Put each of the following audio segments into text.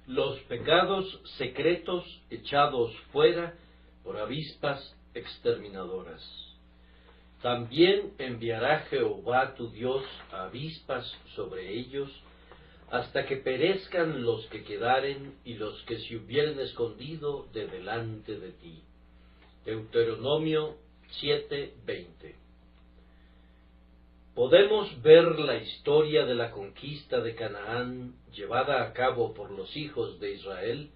Los pecados secretos echados fuera por avispas exterminadoras. También enviará Jehová tu Dios avispas sobre ellos, hasta que perezcan los que quedaren y los que se hubieren escondido de delante de ti. Deuteronomio 7:20. Podemos ver la historia de la conquista de Canaán llevada a cabo por los hijos de Israel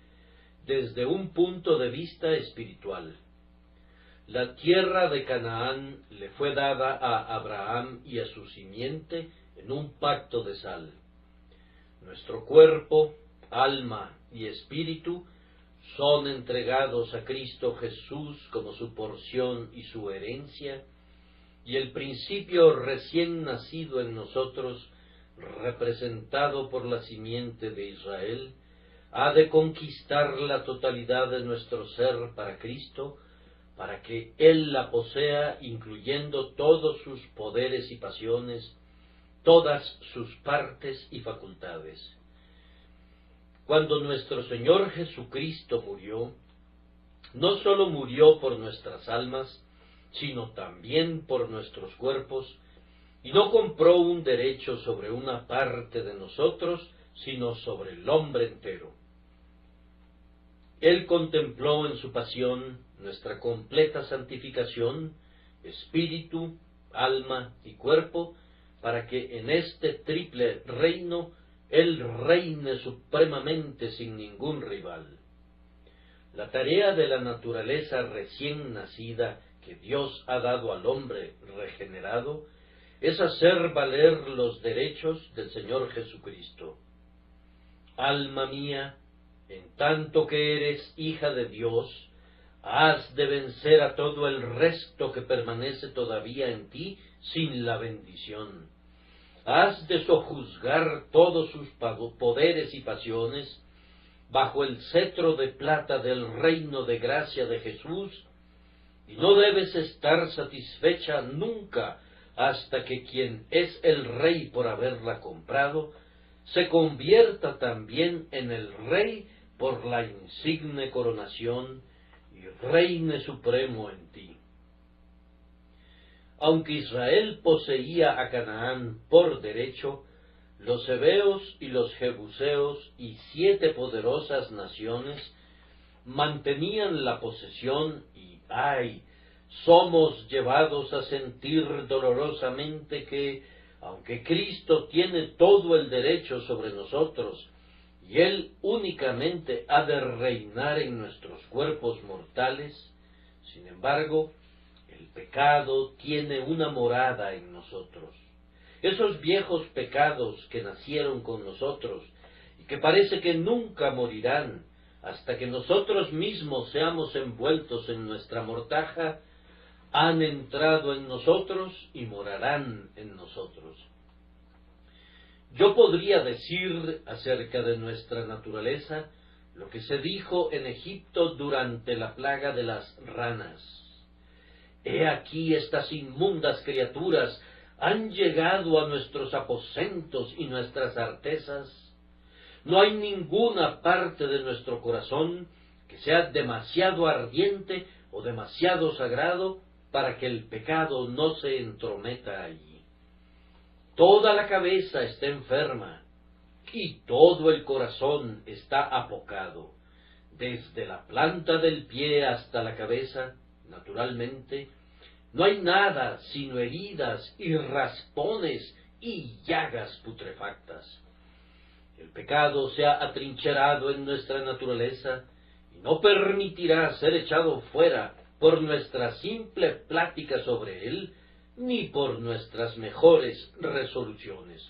desde un punto de vista espiritual. La tierra de Canaán le fue dada a Abraham y a su simiente en un pacto de sal. Nuestro cuerpo, alma y espíritu son entregados a Cristo Jesús como su porción y su herencia, y el principio recién nacido en nosotros, representado por la simiente de Israel, ha de conquistar la totalidad de nuestro ser para Cristo, para que Él la posea, incluyendo todos sus poderes y pasiones, todas sus partes y facultades. Cuando nuestro Señor Jesucristo murió, no sólo murió por nuestras almas, sino también por nuestros cuerpos, y no compró un derecho sobre una parte de nosotros, sino sobre el hombre entero. Él contempló en su pasión nuestra completa santificación, espíritu, alma y cuerpo, para que en este triple reino Él reine supremamente sin ningún rival. La tarea de la naturaleza recién nacida que Dios ha dado al hombre regenerado es hacer valer los derechos del Señor Jesucristo. Alma mía, en tanto que eres hija de Dios, has de vencer a todo el resto que permanece todavía en ti sin la bendición. Has de sojuzgar todos sus poderes y pasiones bajo el cetro de plata del reino de gracia de Jesús, y no debes estar satisfecha nunca hasta que quien es el rey por haberla comprado se convierta también en el rey por la insigne coronación y reine supremo en ti. Aunque Israel poseía a Canaán por derecho, los heveos y los jebuseos y 7 poderosas naciones mantenían la posesión y, ¡ay!, somos llevados a sentir dolorosamente que, aunque Cristo tiene todo el derecho sobre nosotros, y Él únicamente ha de reinar en nuestros cuerpos mortales, sin embargo, el pecado tiene una morada en nosotros. Esos viejos pecados que nacieron con nosotros y que parece que nunca morirán hasta que nosotros mismos seamos envueltos en nuestra mortaja, han entrado en nosotros y morarán en nosotros. Yo podría decir acerca de nuestra naturaleza lo que se dijo en Egipto durante la plaga de las ranas. He aquí estas inmundas criaturas han llegado a nuestros aposentos y nuestras artesas. No hay ninguna parte de nuestro corazón que sea demasiado ardiente o demasiado sagrado para que el pecado no se entrometa allí. Toda la cabeza está enferma y todo el corazón está apocado. Desde la planta del pie hasta la cabeza, naturalmente, no hay nada sino heridas y raspones y llagas putrefactas. El pecado se ha atrincherado en nuestra naturaleza y no permitirá ser echado fuera por nuestra simple plática sobre él, ni por nuestras mejores resoluciones.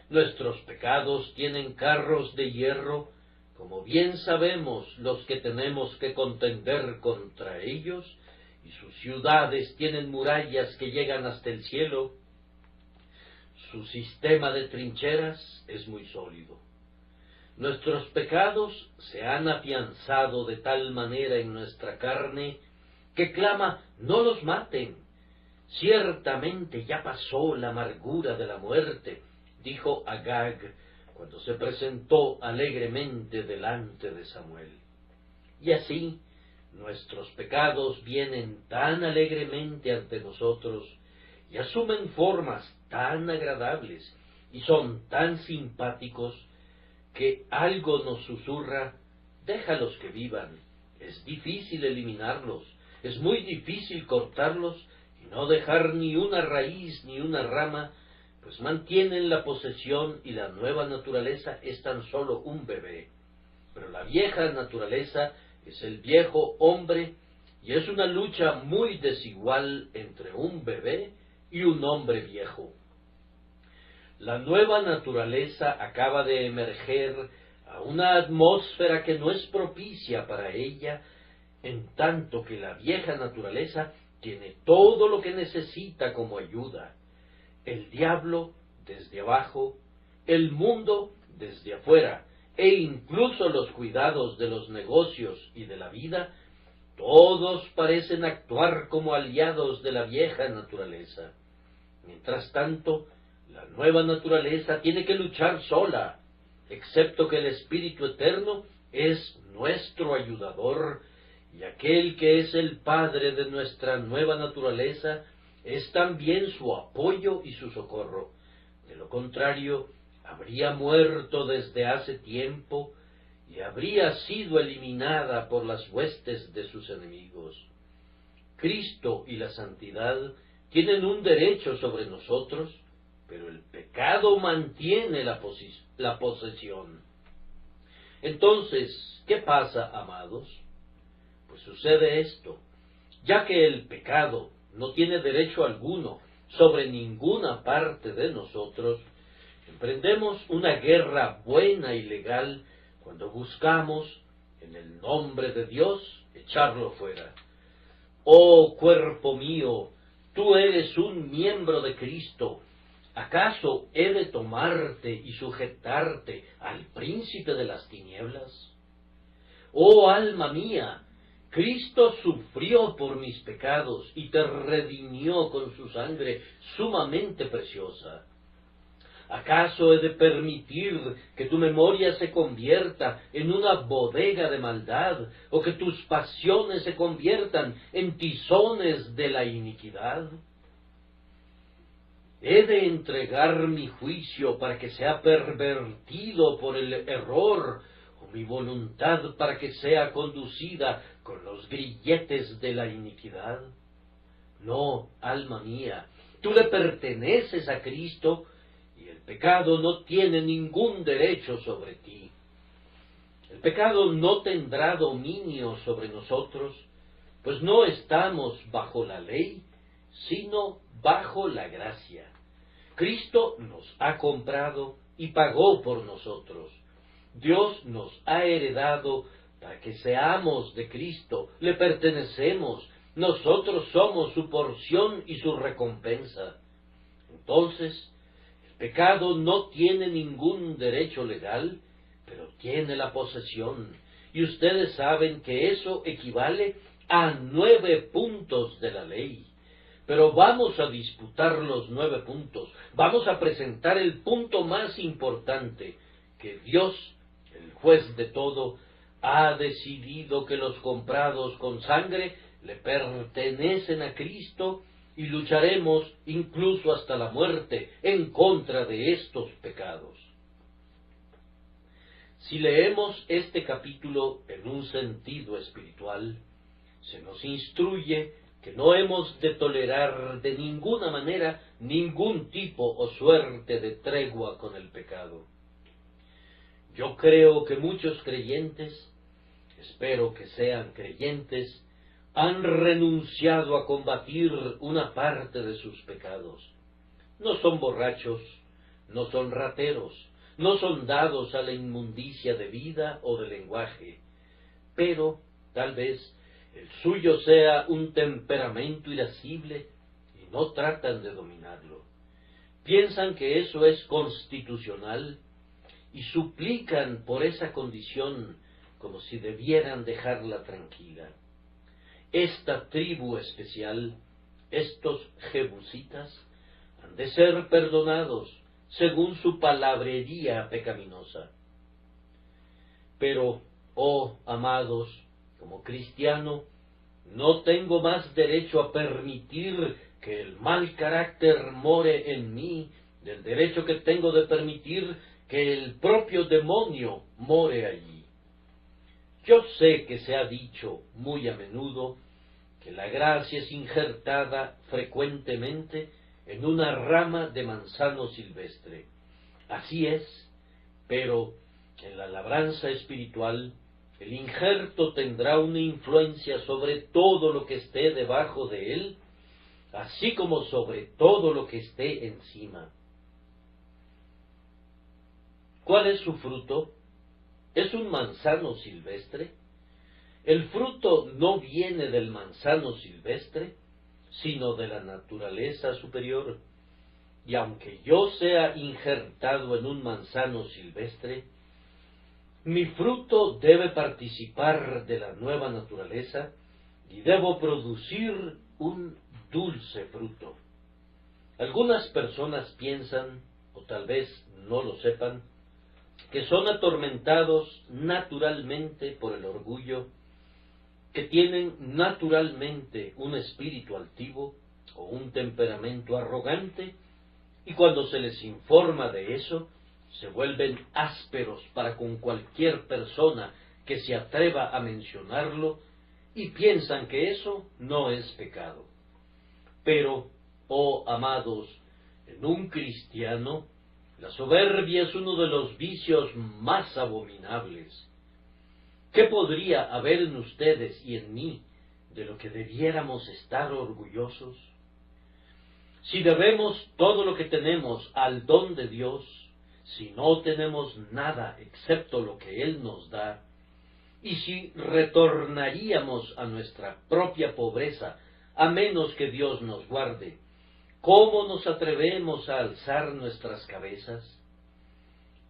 Nuestros pecados tienen carros de hierro, como bien sabemos los que tenemos que contender contra ellos, y sus ciudades tienen murallas que llegan hasta el cielo. Su sistema de trincheras es muy sólido. Nuestros pecados se han afianzado de tal manera en nuestra carne que clama: no los maten. Ciertamente ya pasó la amargura de la muerte, dijo Agag, cuando se presentó alegremente delante de Samuel. Y así, nuestros pecados vienen tan alegremente ante nosotros y asumen formas tan agradables y son tan simpáticos que algo nos susurra: déjalos que vivan. Es difícil eliminarlos, es muy difícil cortarlos y no dejar ni una raíz ni una rama, pues mantienen la posesión y la nueva naturaleza es tan solo un bebé. Pero la vieja naturaleza es el viejo hombre y es una lucha muy desigual entre un bebé y un hombre viejo. La nueva naturaleza acaba de emerger a una atmósfera que no es propicia para ella, en tanto que la vieja naturaleza tiene todo lo que necesita como ayuda. El diablo desde abajo, el mundo desde afuera, e incluso los cuidados de los negocios y de la vida, todos parecen actuar como aliados de la vieja naturaleza. Mientras tanto, la nueva naturaleza tiene que luchar sola, excepto que el Espíritu Eterno es nuestro ayudador, y aquel que es el Padre de nuestra nueva naturaleza es también su apoyo y su socorro. De lo contrario, habría muerto desde hace tiempo y habría sido eliminada por las huestes de sus enemigos. Cristo y la santidad tienen un derecho sobre nosotros, pero el pecado mantiene la posesión. Entonces, ¿qué pasa, amados? Pues sucede esto: ya que el pecado no tiene derecho alguno sobre ninguna parte de nosotros, emprendemos una guerra buena y legal cuando buscamos, en el nombre de Dios, echarlo fuera. Oh cuerpo mío, tú eres un miembro de Cristo. ¿Acaso he de tomarte y sujetarte al príncipe de las tinieblas? Oh alma mía, Cristo sufrió por mis pecados y te redimió con su sangre sumamente preciosa. ¿Acaso he de permitir que tu memoria se convierta en una bodega de maldad, o que tus pasiones se conviertan en tizones de la iniquidad? ¿He de entregar mi juicio para que sea pervertido por el error, o mi voluntad para que sea conducida con los grilletes de la iniquidad? No, alma mía, tú le perteneces a Cristo, y el pecado no tiene ningún derecho sobre ti. El pecado no tendrá dominio sobre nosotros, pues no estamos bajo la ley, sino bajo la gracia. Cristo nos ha comprado y pagó por nosotros. Dios nos ha heredado para que seamos de Cristo, le pertenecemos, nosotros somos su porción y su recompensa. Entonces, el pecado no tiene ningún derecho legal, pero tiene la posesión, y ustedes saben que eso equivale a 9 puntos de la ley. Pero vamos a disputar los 9 puntos, vamos a presentar el punto más importante, que Dios, el juez de todo, ha decidido que los comprados con sangre le pertenecen a Cristo, y lucharemos incluso hasta la muerte en contra de estos pecados. Si leemos este capítulo en un sentido espiritual, se nos instruye que no hemos de tolerar de ninguna manera ningún tipo o suerte de tregua con el pecado. Yo creo que muchos creyentes, espero que sean creyentes, han renunciado a combatir una parte de sus pecados. No son borrachos, no son rateros, no son dados a la inmundicia de vida o de lenguaje, pero tal vez el suyo sea un temperamento irascible y no tratan de dominarlo. Piensan que eso es constitucional y suplican por esa condición como si debieran dejarla tranquila. Esta tribu especial, estos jebusitas, han de ser perdonados según su palabrería pecaminosa. Pero, oh amados, como cristiano, no tengo más derecho a permitir que el mal carácter more en mí, del derecho que tengo de permitir que el propio demonio more allí. Yo sé que se ha dicho muy a menudo que la gracia es injertada frecuentemente en una rama de manzano silvestre. Así es, pero en la labranza espiritual el injerto tendrá una influencia sobre todo lo que esté debajo de él, así como sobre todo lo que esté encima. ¿Cuál es su fruto? ¿Es un manzano silvestre? El fruto no viene del manzano silvestre, sino de la naturaleza superior. Y aunque yo sea injertado en un manzano silvestre, mi fruto debe participar de la nueva naturaleza y debo producir un dulce fruto. Algunas personas piensan, o tal vez no lo sepan, que son atormentados naturalmente por el orgullo, que tienen naturalmente un espíritu altivo o un temperamento arrogante, y cuando se les informa de eso, se vuelven ásperos para con cualquier persona que se atreva a mencionarlo, y piensan que eso no es pecado. Pero, oh amados, en un cristiano, la soberbia es uno de los vicios más abominables. ¿Qué podría haber en ustedes y en mí de lo que debiéramos estar orgullosos? Si debemos todo lo que tenemos al don de Dios, si no tenemos nada excepto lo que Él nos da, y si retornaríamos a nuestra propia pobreza, a menos que Dios nos guarde, ¿cómo nos atrevemos a alzar nuestras cabezas?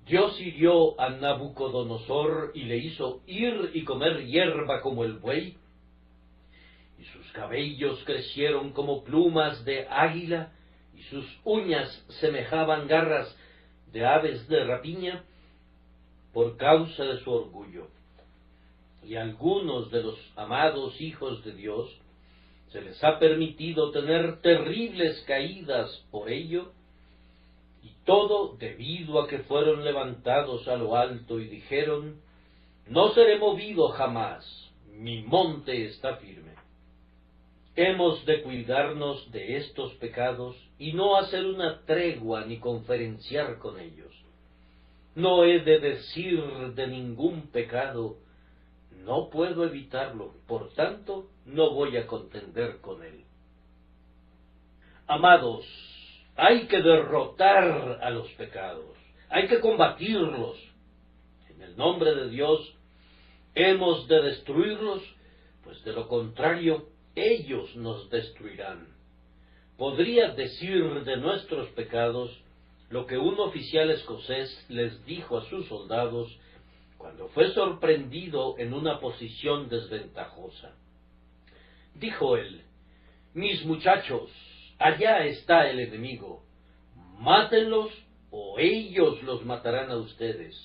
Dios hirió a Nabucodonosor y le hizo ir y comer hierba como el buey, y sus cabellos crecieron como plumas de águila, y sus uñas semejaban garras de aves de rapiña, por causa de su orgullo. Y a algunos de los amados hijos de Dios se les ha permitido tener terribles caídas por ello, y todo debido a que fueron levantados a lo alto y dijeron: no seré movido jamás, mi monte está firme. Hemos de cuidarnos de estos pecados y no hacer una tregua ni conferenciar con ellos. No he de decir de ningún pecado: no puedo evitarlo, por tanto no voy a contender con él. Amados, hay que derrotar a los pecados, hay que combatirlos. En el nombre de Dios hemos de destruirlos, pues de lo contrario ellos nos destruirán. Podría decir de nuestros pecados lo que un oficial escocés les dijo a sus soldados cuando fue sorprendido en una posición desventajosa. Dijo él: mis muchachos, allá está el enemigo, mátenlos o ellos los matarán a ustedes.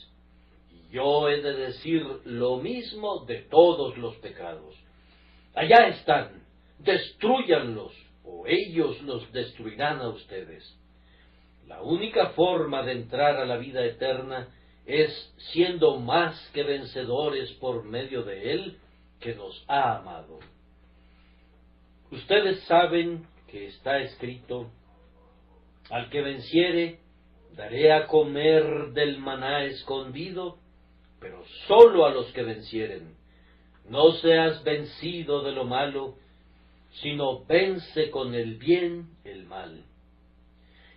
Y yo he de decir lo mismo de todos los pecados. Allá están, destrúyanlos o ellos los destruirán a ustedes. La única forma de entrar a la vida eterna es siendo más que vencedores por medio de Él, que nos ha amado. Ustedes saben que está escrito: al que venciere, daré a comer del maná escondido, pero sólo a los que vencieren. No seas vencido de lo malo, sino vence con el bien el mal.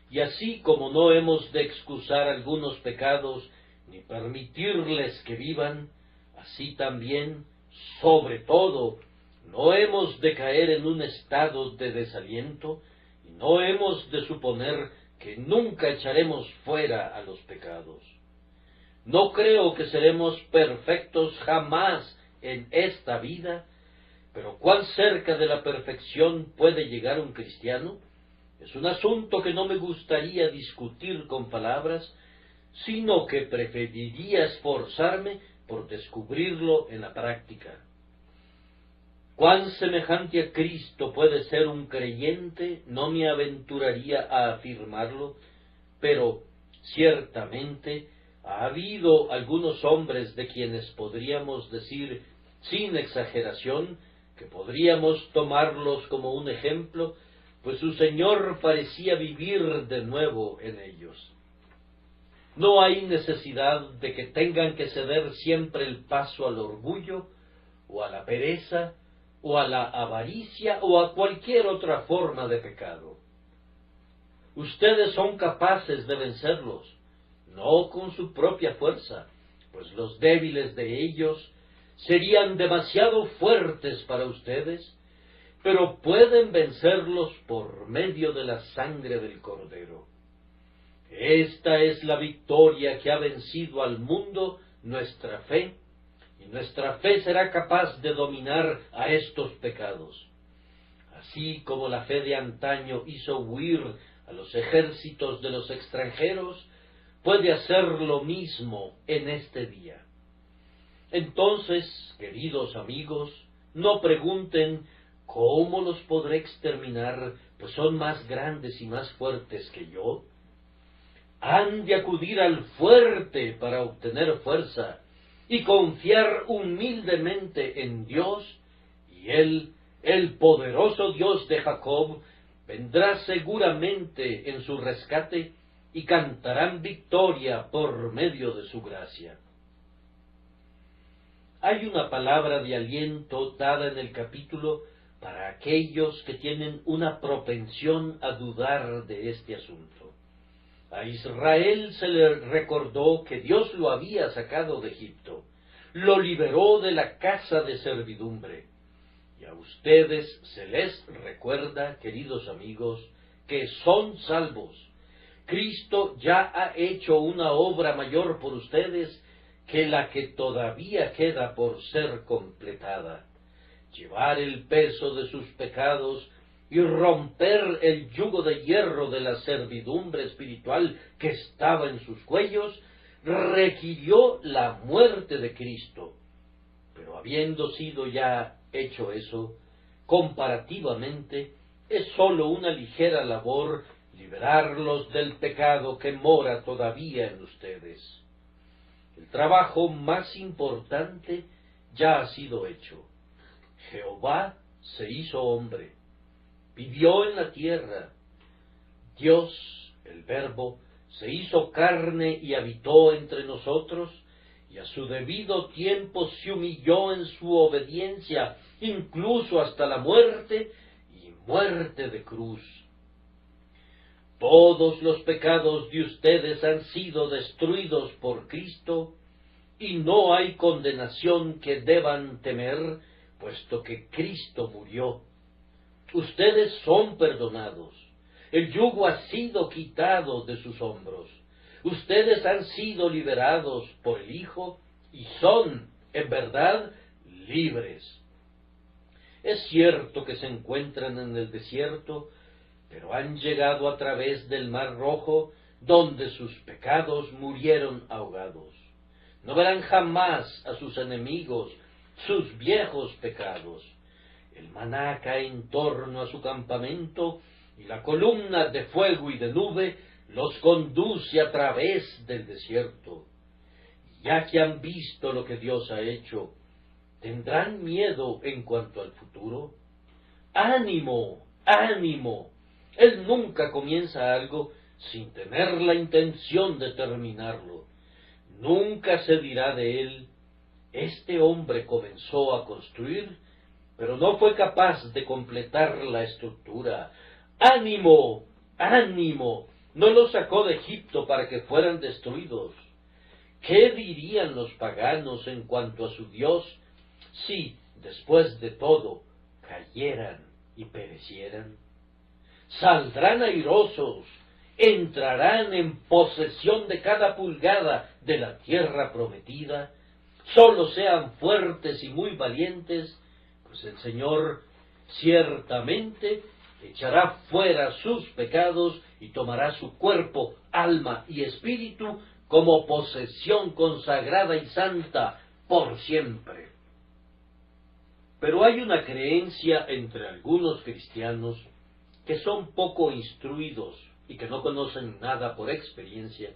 Y así como no hemos de excusar algunos pecados, ni permitirles que vivan, así también, sobre todo, no hemos de caer en un estado de desaliento, y no hemos de suponer que nunca echaremos fuera a los pecados. No creo que seremos perfectos jamás en esta vida, pero cuán cerca de la perfección puede llegar un cristiano. Es un asunto que no me gustaría discutir con palabras, sino que preferiría esforzarme por descubrirlo en la práctica. Cuán semejante a Cristo puede ser un creyente, no me aventuraría a afirmarlo, pero ciertamente ha habido algunos hombres de quienes podríamos decir, sin exageración, que podríamos tomarlos como un ejemplo, pues su Señor parecía vivir de nuevo en ellos. No hay necesidad de que tengan que ceder siempre el paso al orgullo, o a la pereza, o a la avaricia, o a cualquier otra forma de pecado. Ustedes son capaces de vencerlos, no con su propia fuerza, pues los débiles de ellos serían demasiado fuertes para ustedes, pero pueden vencerlos por medio de la sangre del Cordero. Esta es la victoria que ha vencido al mundo, nuestra fe, y nuestra fe será capaz de dominar a estos pecados. Así como la fe de antaño hizo huir a los ejércitos de los extranjeros, puede hacer lo mismo en este día. Entonces, queridos amigos, no pregunten cómo los podré exterminar, pues son más grandes y más fuertes que yo. Han de acudir al fuerte para obtener fuerza y confiar humildemente en Dios, y Él, el poderoso Dios de Jacob, vendrá seguramente en su rescate y cantarán victoria por medio de su gracia. Hay una palabra de aliento dada en el capítulo para aquellos que tienen una propensión a dudar de este asunto. A Israel se le recordó que Dios lo había sacado de Egipto, lo liberó de la casa de servidumbre. Y a ustedes se les recuerda, queridos amigos, que son salvos. Cristo ya ha hecho una obra mayor por ustedes que la que todavía queda por ser completada. Llevar el peso de sus pecados y romper el yugo de hierro de la servidumbre espiritual que estaba en sus cuellos, requirió la muerte de Cristo. Pero habiendo sido ya hecho eso, comparativamente, es sólo una ligera labor liberarlos del pecado que mora todavía en ustedes. El trabajo más importante ya ha sido hecho. Jehová se hizo hombre, vivió en la tierra. Dios, el Verbo, se hizo carne y habitó entre nosotros, y a su debido tiempo se humilló en su obediencia, incluso hasta la muerte, y muerte de cruz. Todos los pecados de ustedes han sido destruidos por Cristo, y no hay condenación que deban temer, puesto que Cristo murió. Ustedes son perdonados. El yugo ha sido quitado de sus hombros. Ustedes han sido liberados por el Hijo y son, en verdad, libres. Es cierto que se encuentran en el desierto, pero han llegado a través del Mar Rojo, donde sus pecados murieron ahogados. No verán jamás a sus enemigos, sus viejos pecados. El maná cae en torno a su campamento, y la columna de fuego y de nube los conduce a través del desierto. Ya que han visto lo que Dios ha hecho, ¿tendrán miedo en cuanto al futuro? ¡Ánimo! ¡Ánimo! Él nunca comienza algo sin tener la intención de terminarlo. Nunca se dirá de él, este hombre comenzó a construir, pero no fue capaz de completar la estructura. ¡Ánimo! ¡Ánimo! No los sacó de Egipto para que fueran destruidos. ¿Qué dirían los paganos en cuanto a su Dios si, después de todo, cayeran y perecieran? Saldrán airosos, entrarán en posesión de cada pulgada de la tierra prometida. Solo sean fuertes y muy valientes, pues el Señor ciertamente echará fuera sus pecados y tomará su cuerpo, alma y espíritu como posesión consagrada y santa por siempre. Pero hay una creencia entre algunos cristianos que son poco instruidos y que no conocen nada por experiencia,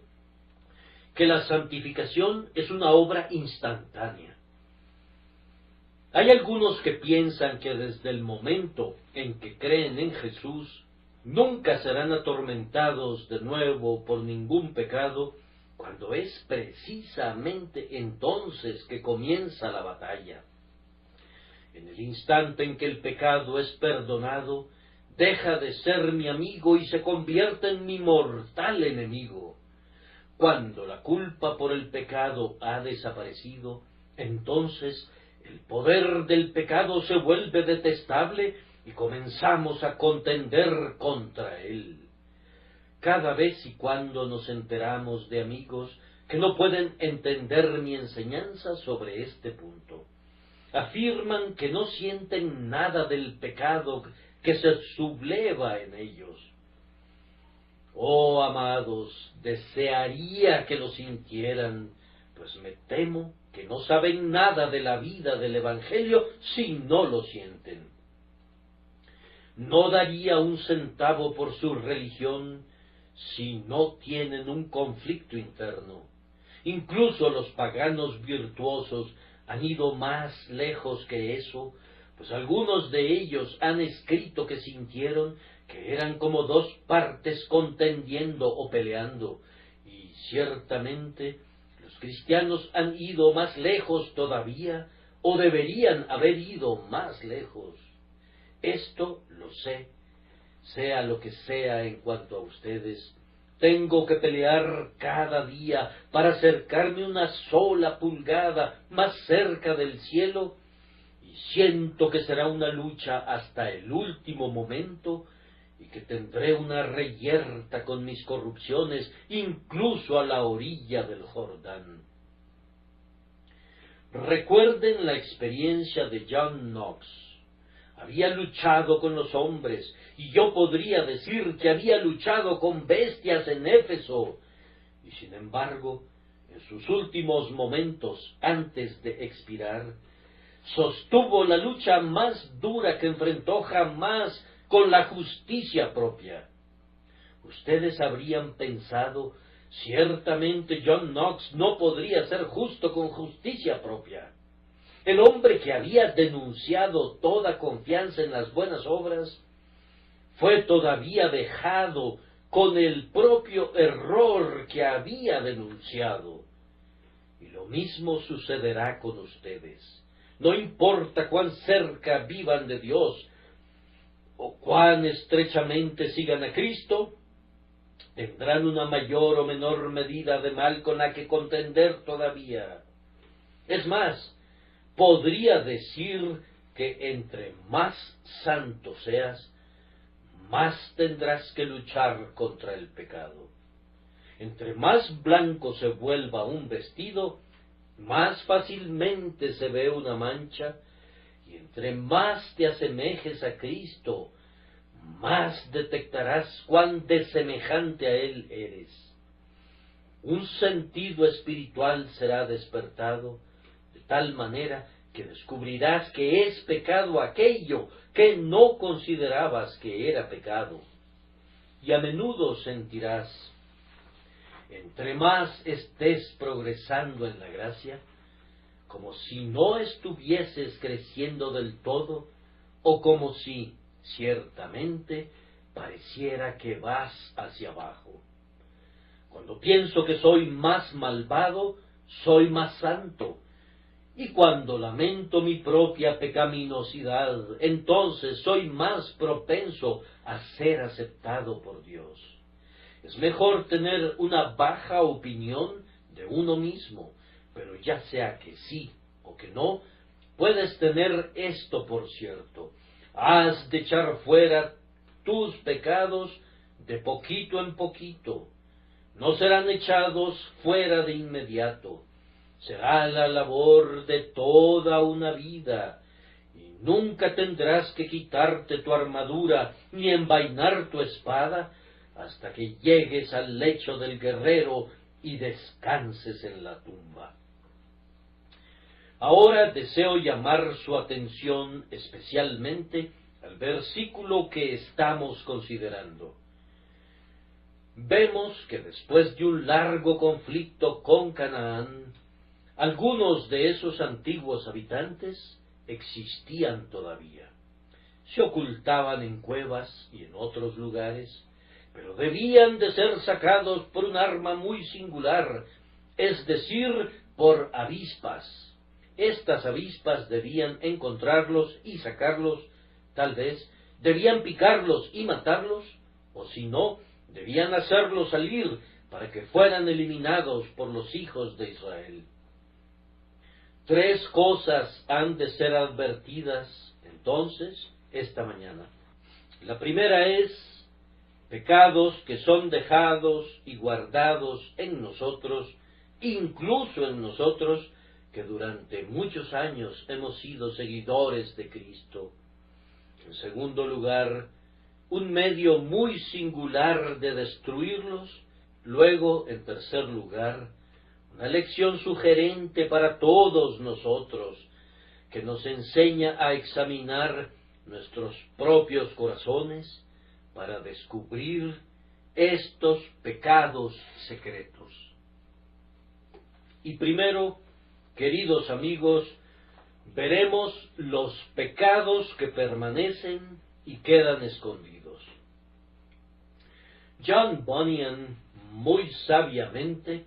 que la santificación es una obra instantánea. Hay algunos que piensan que desde el momento en que creen en Jesús, nunca serán atormentados de nuevo por ningún pecado, cuando es precisamente entonces que comienza la batalla. En el instante en que el pecado es perdonado, deja de ser mi amigo y se convierte en mi mortal enemigo. Cuando la culpa por el pecado ha desaparecido, entonces el poder del pecado se vuelve detestable y comenzamos a contender contra él. Cada vez y cuando nos enteramos de amigos que no pueden entender mi enseñanza sobre este punto, afirman que no sienten nada del pecado que se subleva en ellos. Oh, amados, desearía que lo sintieran, pues me temo que no saben nada de la vida del Evangelio si no lo sienten. No daría un centavo por su religión si no tienen un conflicto interno. Incluso los paganos virtuosos han ido más lejos que eso, pues algunos de ellos han escrito que sintieron que eran como dos partes contendiendo o peleando, y ciertamente los cristianos han ido más lejos todavía, o deberían haber ido más lejos. Esto lo sé, sea lo que sea en cuanto a ustedes. Tengo que pelear cada día para acercarme una sola pulgada más cerca del cielo, y siento que será una lucha hasta el último momento, y que tendré una reyerta con mis corrupciones incluso a la orilla del Jordán. Recuerden la experiencia de John Knox. Había luchado con los hombres, y yo podría decir que había luchado con bestias en Éfeso, y sin embargo, en sus últimos momentos antes de expirar, sostuvo la lucha más dura que enfrentó jamás con la justicia propia. Ustedes habrían pensado, ciertamente John Knox no podría ser justo con justicia propia. El hombre que había denunciado toda confianza en las buenas obras, fue todavía dejado con el propio error que había denunciado. Y lo mismo sucederá con ustedes. No importa cuán cerca vivan de Dios, o cuán estrechamente sigan a Cristo, tendrán una mayor o menor medida de mal con la que contender todavía. Es más, podría decir que entre más santo seas, más tendrás que luchar contra el pecado. Entre más blanco se vuelva un vestido, más fácilmente se ve una mancha, y entre más te asemejes a Cristo, más detectarás cuán desemejante a Él eres. Un sentido espiritual será despertado, de tal manera que descubrirás que es pecado aquello que no considerabas que era pecado. Y a menudo sentirás, entre más estés progresando en la gracia, como si no estuvieses creciendo del todo, o como si, ciertamente, pareciera que vas hacia abajo. Cuando pienso que soy más malvado, soy más santo, y cuando lamento mi propia pecaminosidad, entonces soy más propenso a ser aceptado por Dios. Es mejor tener una baja opinión de uno mismo, pero ya sea que sí o que no, puedes tener esto por cierto: has de echar fuera tus pecados de poquito en poquito. No serán echados fuera de inmediato. Será la labor de toda una vida, y nunca tendrás que quitarte tu armadura ni envainar tu espada hasta que llegues al lecho del guerrero y descanses en la tumba. Ahora deseo llamar su atención especialmente al versículo que estamos considerando. Vemos que después de un largo conflicto con Canaán, algunos de esos antiguos habitantes existían todavía. Se ocultaban en cuevas y en otros lugares, pero debían de ser sacados por un arma muy singular, es decir, por avispas. Estas avispas debían encontrarlos y sacarlos, tal vez, debían picarlos y matarlos, o si no, debían hacerlos salir para que fueran eliminados por los hijos de Israel. 3 cosas han de ser advertidas, entonces, esta mañana. La primera es pecados que son dejados y guardados en nosotros, incluso en nosotros, que durante muchos años hemos sido seguidores de Cristo. En segundo lugar, un medio muy singular de destruirlos. Luego, en tercer lugar, una lección sugerente para todos nosotros, que nos enseña a examinar nuestros propios corazones para descubrir estos pecados secretos. Y primero, queridos amigos, veremos los pecados que permanecen y quedan escondidos. John Bunyan, muy sabiamente,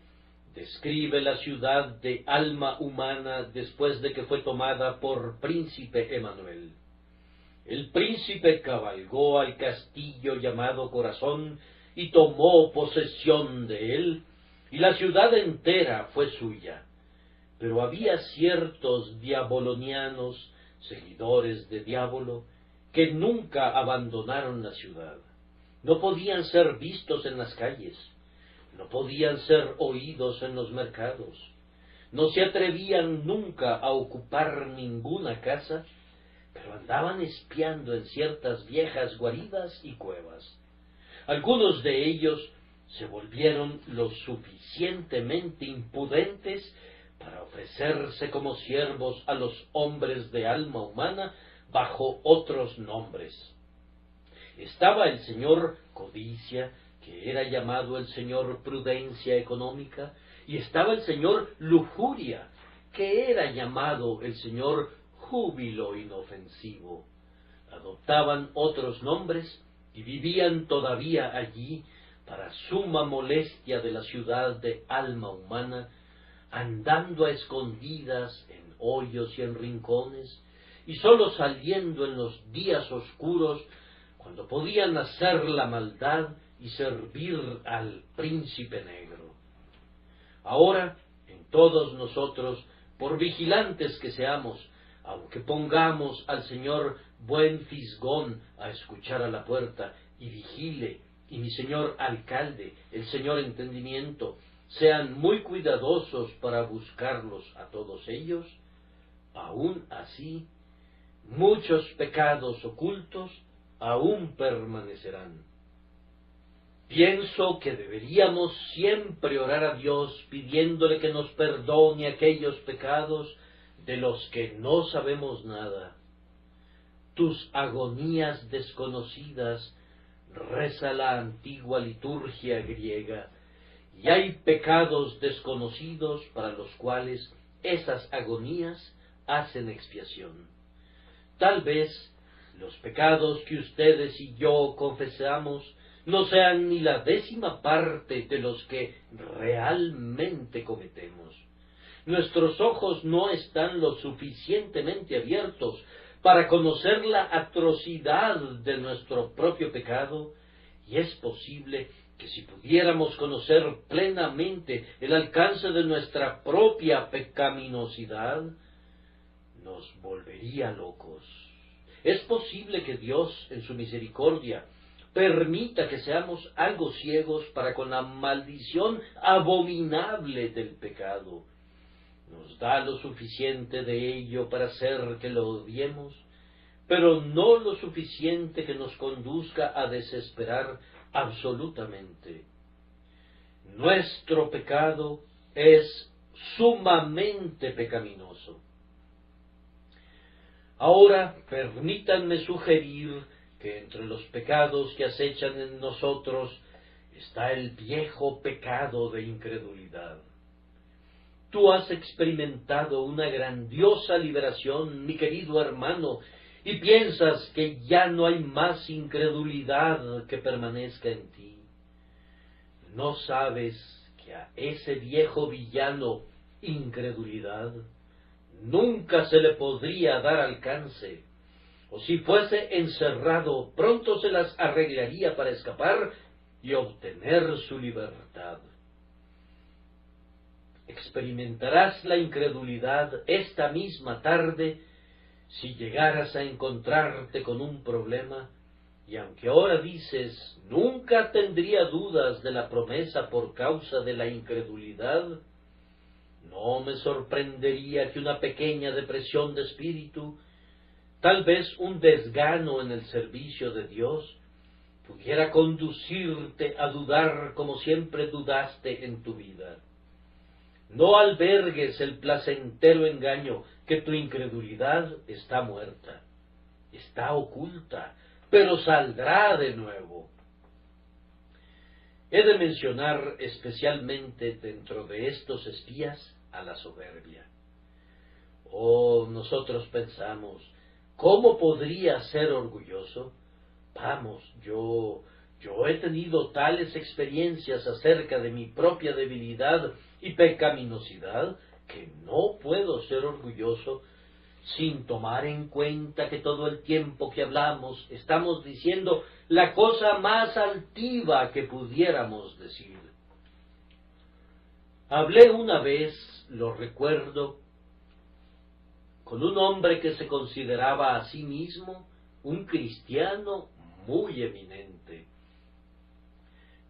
describe la ciudad de alma humana después de que fue tomada por príncipe Emanuel. El príncipe cabalgó al castillo llamado Corazón y tomó posesión de él, y la ciudad entera fue suya. Pero había ciertos diabolonianos, seguidores de Diablo, que nunca abandonaron la ciudad. No podían ser vistos en las calles, no podían ser oídos en los mercados, no se atrevían nunca a ocupar ninguna casa, pero andaban espiando en ciertas viejas guaridas y cuevas. Algunos de ellos se volvieron lo suficientemente impudentes para ofrecerse como siervos a los hombres de alma humana bajo otros nombres. Estaba el señor Codicia, que era llamado el señor Prudencia Económica, y estaba el señor Lujuria, que era llamado el señor Júbilo Inofensivo. Adoptaban otros nombres y vivían todavía allí, para suma molestia de la ciudad de alma humana, andando a escondidas en hoyos y en rincones, y sólo saliendo en los días oscuros, cuando podían hacer la maldad y servir al príncipe negro. Ahora, en todos nosotros, por vigilantes que seamos, aunque pongamos al señor Buen Fisgón a escuchar a la puerta, y vigile, y mi señor alcalde, el señor Entendimiento, sean muy cuidadosos para buscarlos a todos ellos, aún así, muchos pecados ocultos aún permanecerán. Pienso que deberíamos siempre orar a Dios pidiéndole que nos perdone aquellos pecados de los que no sabemos nada. Tus agonías desconocidas, reza la antigua liturgia griega, y hay pecados desconocidos para los cuales esas agonías hacen expiación. Tal vez los pecados que ustedes y yo confesamos no sean ni la 10ª parte de los que realmente cometemos. Nuestros ojos no están lo suficientemente abiertos para conocer la atrocidad de nuestro propio pecado, y es posible que si pudiéramos conocer plenamente el alcance de nuestra propia pecaminosidad, nos volvería locos. Es posible que Dios, en su misericordia, permita que seamos algo ciegos para con la maldición abominable del pecado. nos da lo suficiente de ello para hacer que lo odiemos, pero no lo suficiente que nos conduzca a desesperar absolutamente. Nuestro pecado es sumamente pecaminoso. Ahora, permítanme sugerir que entre los pecados que acechan en nosotros está el viejo pecado de incredulidad. Tú has experimentado una grandiosa liberación, mi querido hermano, y piensas que ya no hay más incredulidad que permanezca en ti. ¿No sabes que a ese viejo villano, incredulidad, nunca se le podría dar alcance? O si fuese encerrado, pronto se las arreglaría para escapar y obtener su libertad. Experimentarás la incredulidad esta misma tarde si llegaras a encontrarte con un problema, y aunque ahora dices, nunca tendría dudas de la promesa por causa de la incredulidad, no me sorprendería que una pequeña depresión de espíritu, tal vez un desgano en el servicio de Dios, pudiera conducirte a dudar como siempre dudaste en tu vida. No albergues el placentero engaño que tu incredulidad está muerta, está oculta, pero saldrá de nuevo. He de mencionar especialmente dentro de estos espías a la soberbia. Oh, nosotros pensamos, ¿cómo podría ser orgulloso? Vamos, yo he tenido tales experiencias acerca de mi propia debilidad y pecaminosidad que no puedo ser orgulloso sin tomar en cuenta que todo el tiempo que hablamos estamos diciendo la cosa más altiva que pudiéramos decir. Hablé una vez, lo recuerdo, con un hombre que se consideraba a sí mismo un cristiano muy eminente.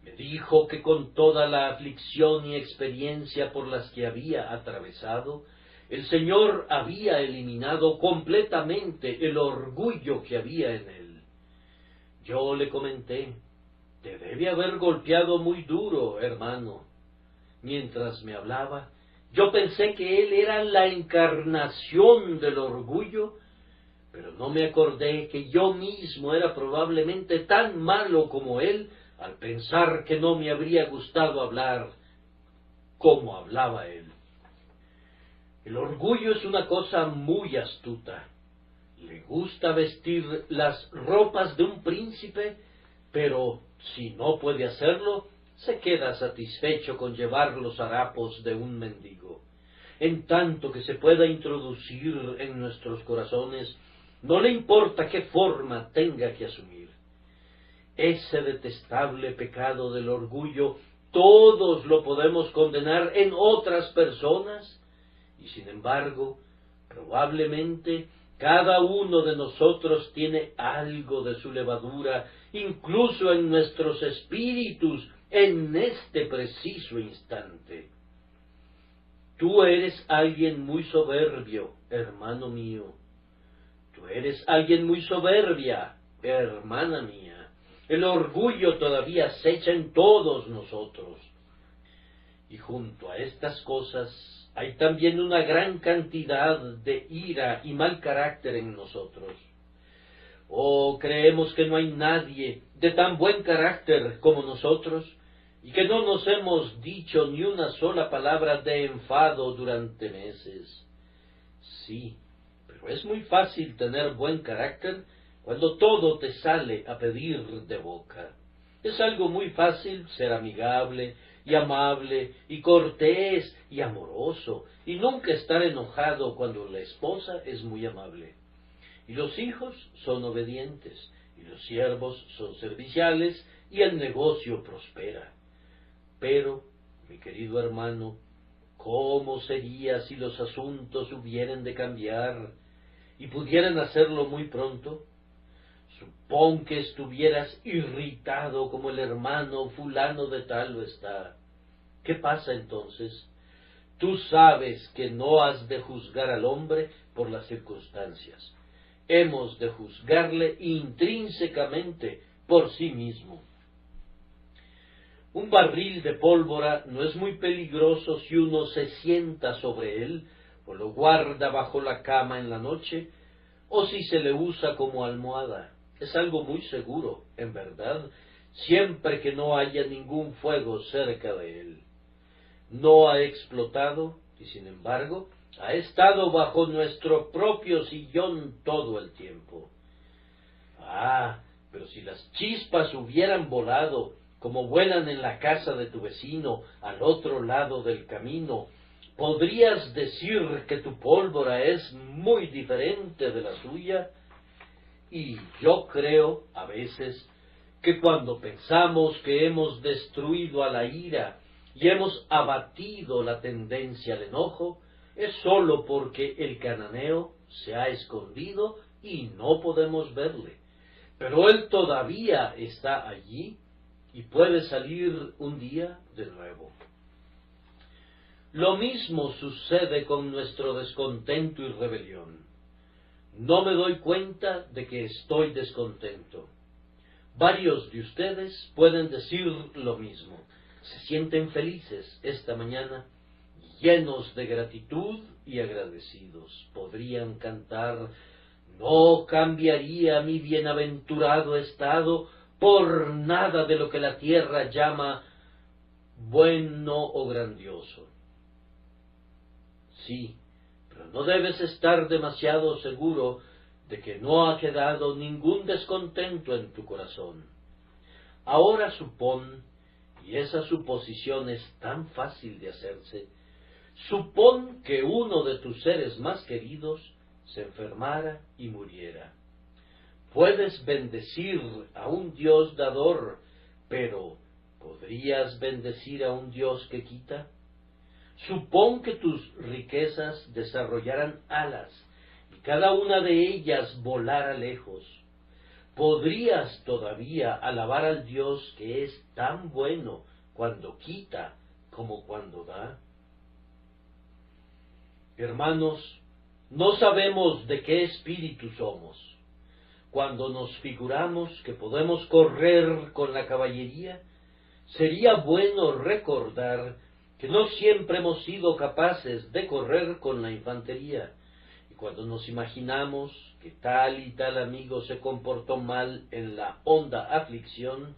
Me dijo que con toda la aflicción y experiencia por las que había atravesado, el Señor había eliminado completamente el orgullo que había en él. Yo le comenté, te debe haber golpeado muy duro, hermano. Mientras me hablaba, yo pensé que él era la encarnación del orgullo, pero no me acordé que yo mismo era probablemente tan malo como él al pensar que no me habría gustado hablar como hablaba él. El orgullo es una cosa muy astuta. Le gusta vestir las ropas de un príncipe, pero si no puede hacerlo, se queda satisfecho con llevar los harapos de un mendigo. En tanto que se pueda introducir en nuestros corazones, no le importa qué forma tenga que asumir. Ese detestable pecado del orgullo, todos lo podemos condenar en otras personas, y sin embargo, probablemente cada uno de nosotros tiene algo de su levadura, incluso en nuestros espíritus, en este preciso instante. Tú eres alguien muy soberbio, hermano mío. Tú eres alguien muy soberbia, hermana mía. El orgullo todavía acecha en todos nosotros. Y junto a estas cosas hay también una gran cantidad de ira y mal carácter en nosotros. Oh, creemos que no hay nadie de tan buen carácter como nosotros, y que no nos hemos dicho ni una sola palabra de enfado durante meses. Sí, pero es muy fácil tener buen carácter cuando todo te sale a pedir de boca. Es algo muy fácil ser amigable y amable y cortés y amoroso, y nunca estar enojado cuando la esposa es muy amable. Y los hijos son obedientes, y los siervos son serviciales, y el negocio prospera. Pero, mi querido hermano, ¿cómo sería si los asuntos hubieran de cambiar y pudieran hacerlo muy pronto? Supón que estuvieras irritado como el hermano fulano de tal lo está. ¿Qué pasa entonces? Tú sabes que no has de juzgar al hombre por las circunstancias. Hemos de juzgarle intrínsecamente por sí mismo. Un barril de pólvora no es muy peligroso si uno se sienta sobre él o lo guarda bajo la cama en la noche, o si se le usa como almohada. Es algo muy seguro, en verdad, siempre que no haya ningún fuego cerca de él. No ha explotado y, sin embargo, ha estado bajo nuestro propio sillón todo el tiempo. Ah, pero si las chispas hubieran volado, como vuelan en la casa de tu vecino al otro lado del camino, ¿podrías decir que tu pólvora es muy diferente de la suya? Y yo creo, a veces, que cuando pensamos que hemos destruido a la ira y hemos abatido la tendencia al enojo, es sólo porque el cananeo se ha escondido y no podemos verle. Pero él todavía está allí y puede salir un día de nuevo. Lo mismo sucede con nuestro descontento y rebelión. No me doy cuenta de que estoy descontento. Varios de ustedes pueden decir lo mismo. Se sienten felices esta mañana, llenos de gratitud y agradecidos. Podrían cantar: no cambiaría mi bienaventurado estado por nada de lo que la tierra llama bueno o grandioso. Sí, pero no debes estar demasiado seguro de que no ha quedado ningún descontento en tu corazón. Ahora supón, y esa suposición es tan fácil de hacerse, supón que uno de tus seres más queridos se enfermara y muriera. Puedes bendecir a un Dios dador, pero ¿podrías bendecir a un Dios que quita? Supón que tus riquezas desarrollaran alas y cada una de ellas volara lejos. ¿Podrías todavía alabar al Dios que es tan bueno cuando quita como cuando da? Hermanos, no sabemos de qué espíritu somos. Cuando nos figuramos que podemos correr con la caballería, sería bueno recordar que no siempre hemos sido capaces de correr con la infantería, y cuando nos imaginamos que tal y tal amigo se comportó mal en la honda aflicción,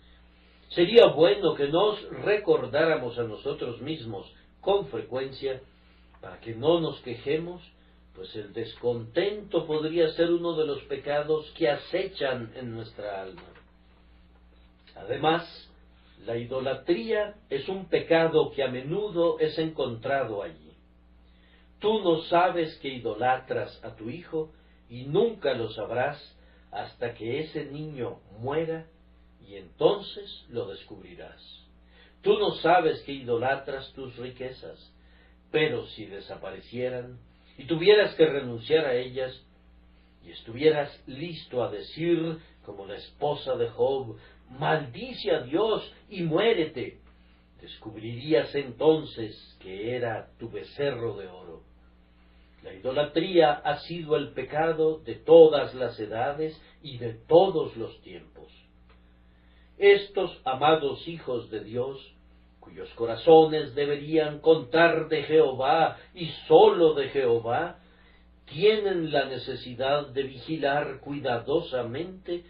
sería bueno que nos recordáramos a nosotros mismos con frecuencia para que no nos quejemos, pues el descontento podría ser uno de los pecados que acechan en nuestra alma. Además, la idolatría es un pecado que a menudo es encontrado allí. Tú no sabes que idolatras a tu hijo y nunca lo sabrás hasta que ese niño muera, y entonces lo descubrirás. Tú no sabes que idolatras tus riquezas, pero si desaparecieran y tuvieras que renunciar a ellas, y estuvieras listo a decir, como la esposa de Job: maldice a Dios y muérete, descubrirías entonces que era tu becerro de oro. La idolatría ha sido el pecado de todas las edades y de todos los tiempos. Estos amados hijos de Dios, cuyos corazones deberían contar de Jehová y sólo de Jehová, tienen la necesidad de vigilar cuidadosamente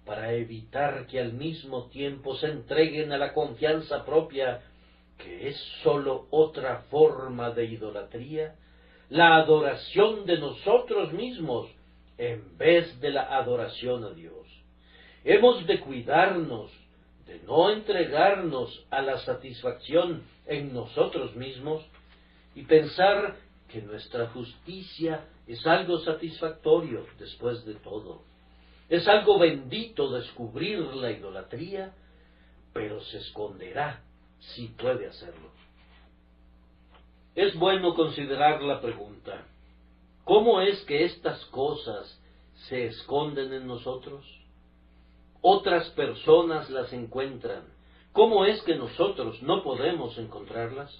para evitar que al mismo tiempo se entreguen a la confianza propia, que es sólo otra forma de idolatría, la adoración de nosotros mismos en vez de la adoración a Dios. Hemos de cuidarnos de no entregarnos a la satisfacción en nosotros mismos y pensar que nuestra justicia es algo satisfactorio después de todo. Es algo bendito descubrir la idolatría, pero se esconderá si puede hacerlo. Es bueno considerar la pregunta: ¿cómo es que estas cosas se esconden en nosotros? Otras personas las encuentran. ¿Cómo es que nosotros no podemos encontrarlas?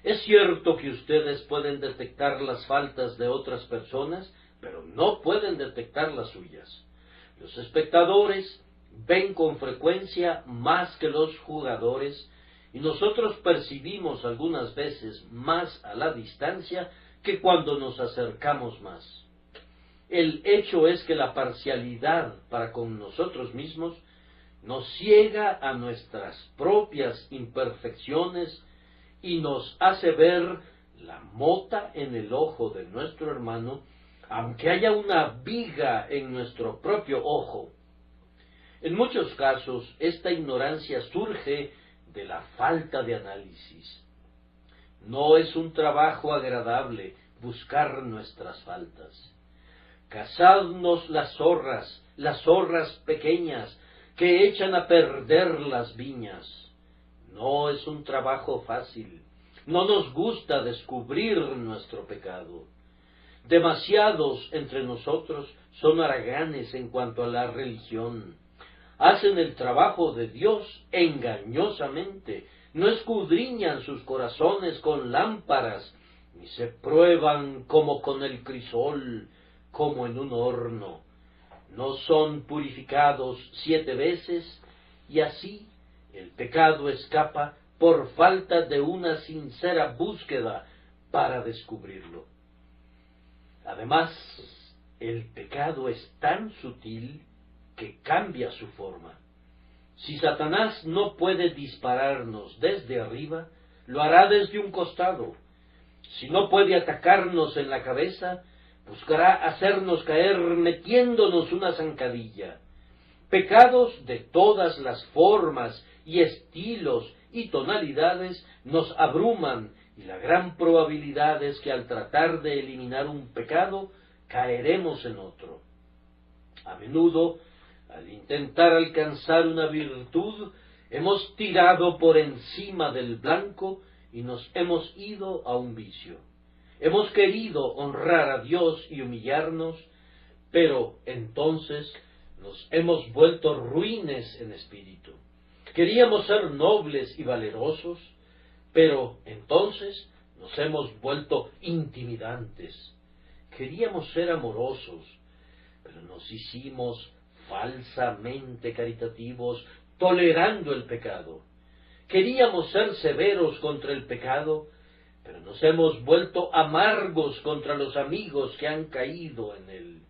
Es cierto que ustedes pueden detectar las faltas de otras personas, pero no pueden detectar las suyas. Los espectadores ven con frecuencia más que los jugadores, y nosotros percibimos algunas veces más a la distancia que cuando nos acercamos más. El hecho es que la parcialidad para con nosotros mismos nos ciega a nuestras propias imperfecciones y nos hace ver la mota en el ojo de nuestro hermano, aunque haya una viga en nuestro propio ojo. En muchos casos, esta ignorancia surge de la falta de análisis. No es un trabajo agradable buscar nuestras faltas. Cazadnos las zorras pequeñas que echan a perder las viñas. No es un trabajo fácil. No nos gusta descubrir nuestro pecado. Demasiados entre nosotros son haraganes en cuanto a la religión. Hacen el trabajo de Dios engañosamente, no escudriñan sus corazones con lámparas, ni se prueban como con el crisol, como en un horno. No son purificados 7 veces, y así el pecado escapa por falta de una sincera búsqueda para descubrirlo. Además, el pecado es tan sutil que cambia su forma. Si Satanás no puede dispararnos desde arriba, lo hará desde un costado. Si no puede atacarnos en la cabeza, buscará hacernos caer metiéndonos una zancadilla. Pecados de todas las formas y estilos y tonalidades nos abruman, y la gran probabilidad es que al tratar de eliminar un pecado, caeremos en otro. A menudo, al intentar alcanzar una virtud, hemos tirado por encima del blanco y nos hemos ido a un vicio. Hemos querido honrar a Dios y humillarnos, pero entonces nos hemos vuelto ruines en espíritu. Queríamos ser nobles y valerosos, pero entonces nos hemos vuelto intimidantes. Queríamos ser amorosos, pero nos hicimos falsamente caritativos, tolerando el pecado. Queríamos ser severos contra el pecado, pero nos hemos vuelto amargos contra los amigos que han caído en él.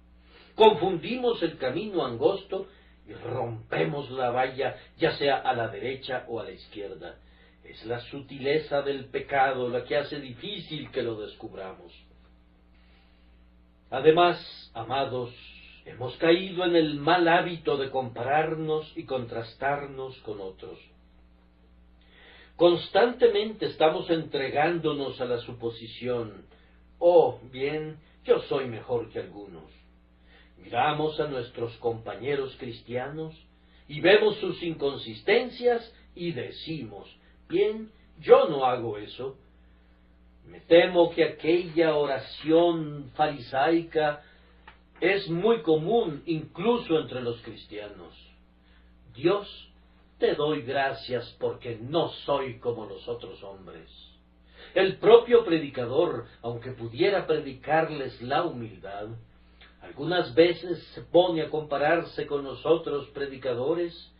Confundimos el camino angosto y rompemos la valla, ya sea a la derecha o a la izquierda. Es la sutileza del pecado la que hace difícil que lo descubramos. Además, amados, hemos caído en el mal hábito de compararnos y contrastarnos con otros. Constantemente estamos entregándonos a la suposición, oh, bien, yo soy mejor que algunos. Miramos a nuestros compañeros cristianos y vemos sus inconsistencias y decimos, bien, yo no hago eso. Me temo que aquella oración farisaica es muy común incluso entre los cristianos. Dios, te doy gracias porque no soy como los otros hombres. El propio predicador, aunque pudiera predicarles la humildad, algunas veces se pone a compararse con los otros predicadores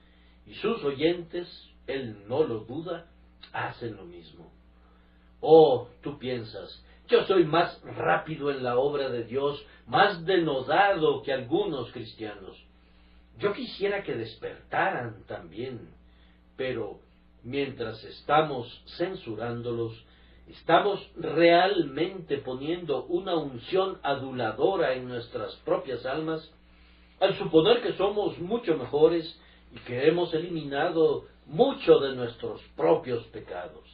y sus oyentes, él no lo duda, hacen lo mismo. Oh, tú piensas, yo soy más rápido en la obra de Dios, más denodado que algunos cristianos. Yo quisiera que despertaran también, pero mientras estamos censurándolos, estamos realmente poniendo una unción aduladora en nuestras propias almas, al suponer que somos mucho mejores y que hemos eliminado mucho de nuestros propios pecados.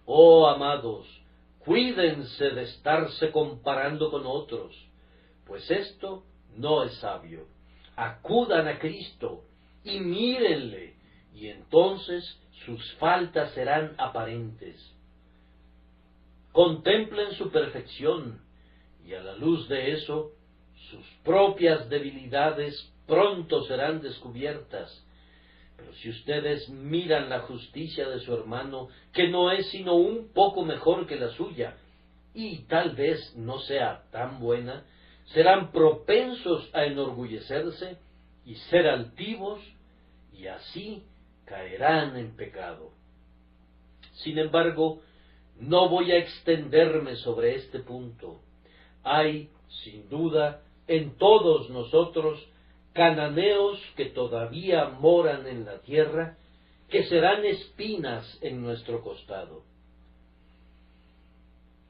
Oh, amados, cuídense de estarse comparando con otros, pues esto no es sabio. Acudan a Cristo y mírenle, y entonces sus faltas serán aparentes. Contemplen su perfección, y a la luz de eso, sus propias debilidades pronto serán descubiertas. Pero si ustedes miran la justicia de su hermano, que no es sino un poco mejor que la suya, y tal vez no sea tan buena, serán propensos a enorgullecerse y ser altivos, y así caerán en pecado. Sin embargo, no voy a extenderme sobre este punto. Hay, sin duda, en todos nosotros cananeos que todavía moran en la tierra, que serán espinas en nuestro costado.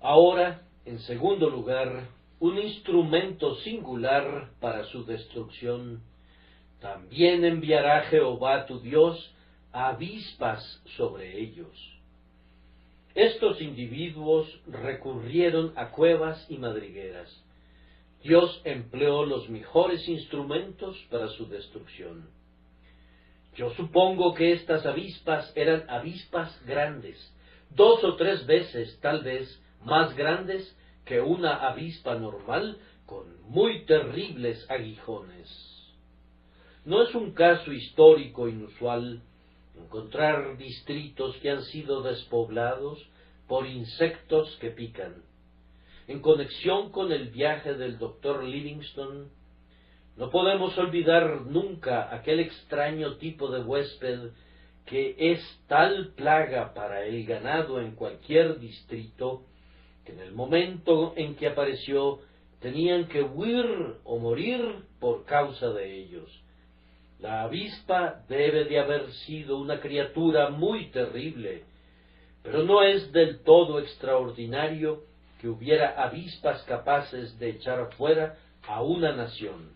Ahora, en segundo lugar, un instrumento singular para su destrucción. También enviará Jehová tu Dios avispas sobre ellos. Estos individuos recurrieron a cuevas y madrigueras. Dios empleó los mejores instrumentos para su destrucción. Yo supongo que estas avispas eran avispas grandes, 2 o 3 veces, tal vez, más grandes que una avispa normal, con muy terribles aguijones. No es un caso histórico inusual encontrar distritos que han sido despoblados por insectos que pican. En conexión con el viaje del Dr. Livingstone, no podemos olvidar nunca aquel extraño tipo de huésped que es tal plaga para el ganado en cualquier distrito, que en el momento en que apareció tenían que huir o morir por causa de ellos. La avispa debe de haber sido una criatura muy terrible, pero no es del todo extraordinario que hubiera avispas capaces de echar fuera a una nación.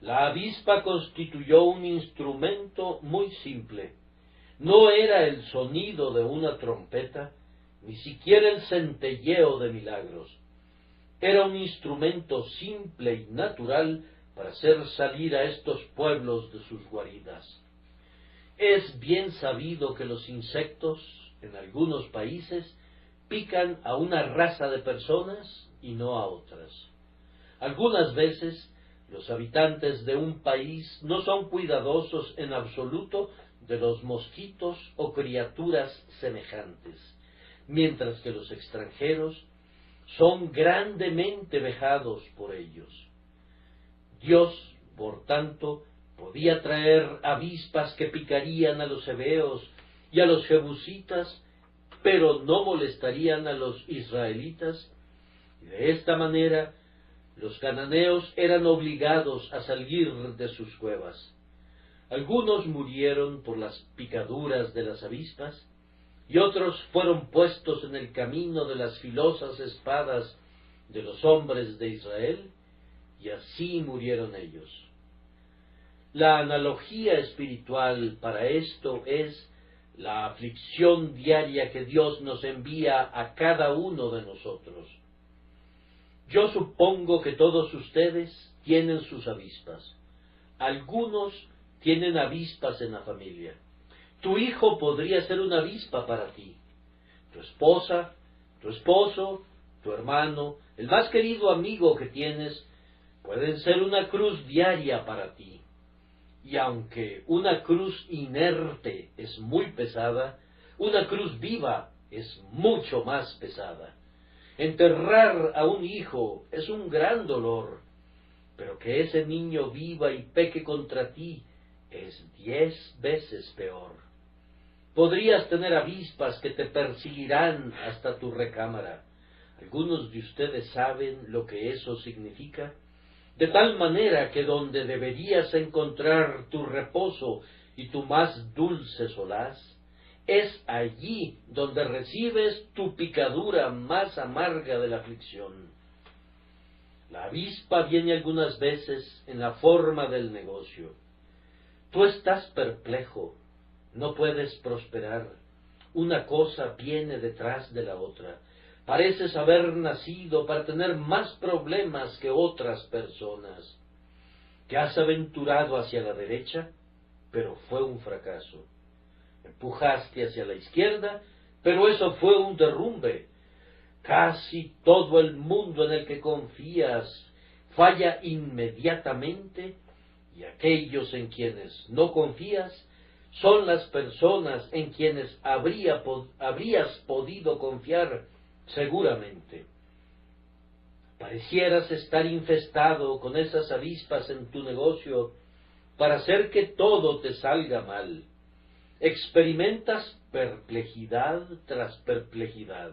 La avispa constituyó un instrumento muy simple. No era el sonido de una trompeta, ni siquiera el centelleo de milagros. Era un instrumento simple y natural para hacer salir a estos pueblos de sus guaridas. Es bien sabido que los insectos, en algunos países, pican a una raza de personas y no a otras. Algunas veces, los habitantes de un país no son cuidadosos en absoluto de los mosquitos o criaturas semejantes, mientras que los extranjeros son grandemente vejados por ellos. Dios, por tanto, podía traer avispas que picarían a los heveos y a los jebusitas, pero no molestarían a los israelitas, y de esta manera los cananeos eran obligados a salir de sus cuevas. Algunos murieron por las picaduras de las avispas, y otros fueron puestos en el camino de las filosas espadas de los hombres de Israel, y así murieron ellos. La analogía espiritual para esto es la aflicción diaria que Dios nos envía a cada uno de nosotros. Yo supongo que todos ustedes tienen sus avispas. Algunos tienen avispas en la familia. Tu hijo podría ser una avispa para ti. Tu esposa, tu esposo, tu hermano, el más querido amigo que tienes, pueden ser una cruz diaria para ti. Y aunque una cruz inerte es muy pesada, una cruz viva es mucho más pesada. Enterrar a un hijo es un gran dolor, pero que ese niño viva y peque contra ti es 10 veces peor. Podrías tener avispas que te perseguirán hasta tu recámara. Algunos de ustedes saben lo que eso significa. De tal manera que donde deberías encontrar tu reposo y tu más dulce solaz, es allí donde recibes tu picadura más amarga de la aflicción. La avispa viene algunas veces en la forma del negocio. Tú estás perplejo, no puedes prosperar. Una cosa viene detrás de la otra. Pareces haber nacido para tener más problemas que otras personas. Te has aventurado hacia la derecha, pero fue un fracaso. Empujaste hacia la izquierda, pero eso fue un derrumbe. Casi todo el mundo en el que confías falla inmediatamente, y aquellos en quienes no confías Son las personas en quienes habrías podido confiar seguramente. Parecieras estar infestado con esas avispas en tu negocio para hacer que todo te salga mal. Experimentas perplejidad tras perplejidad.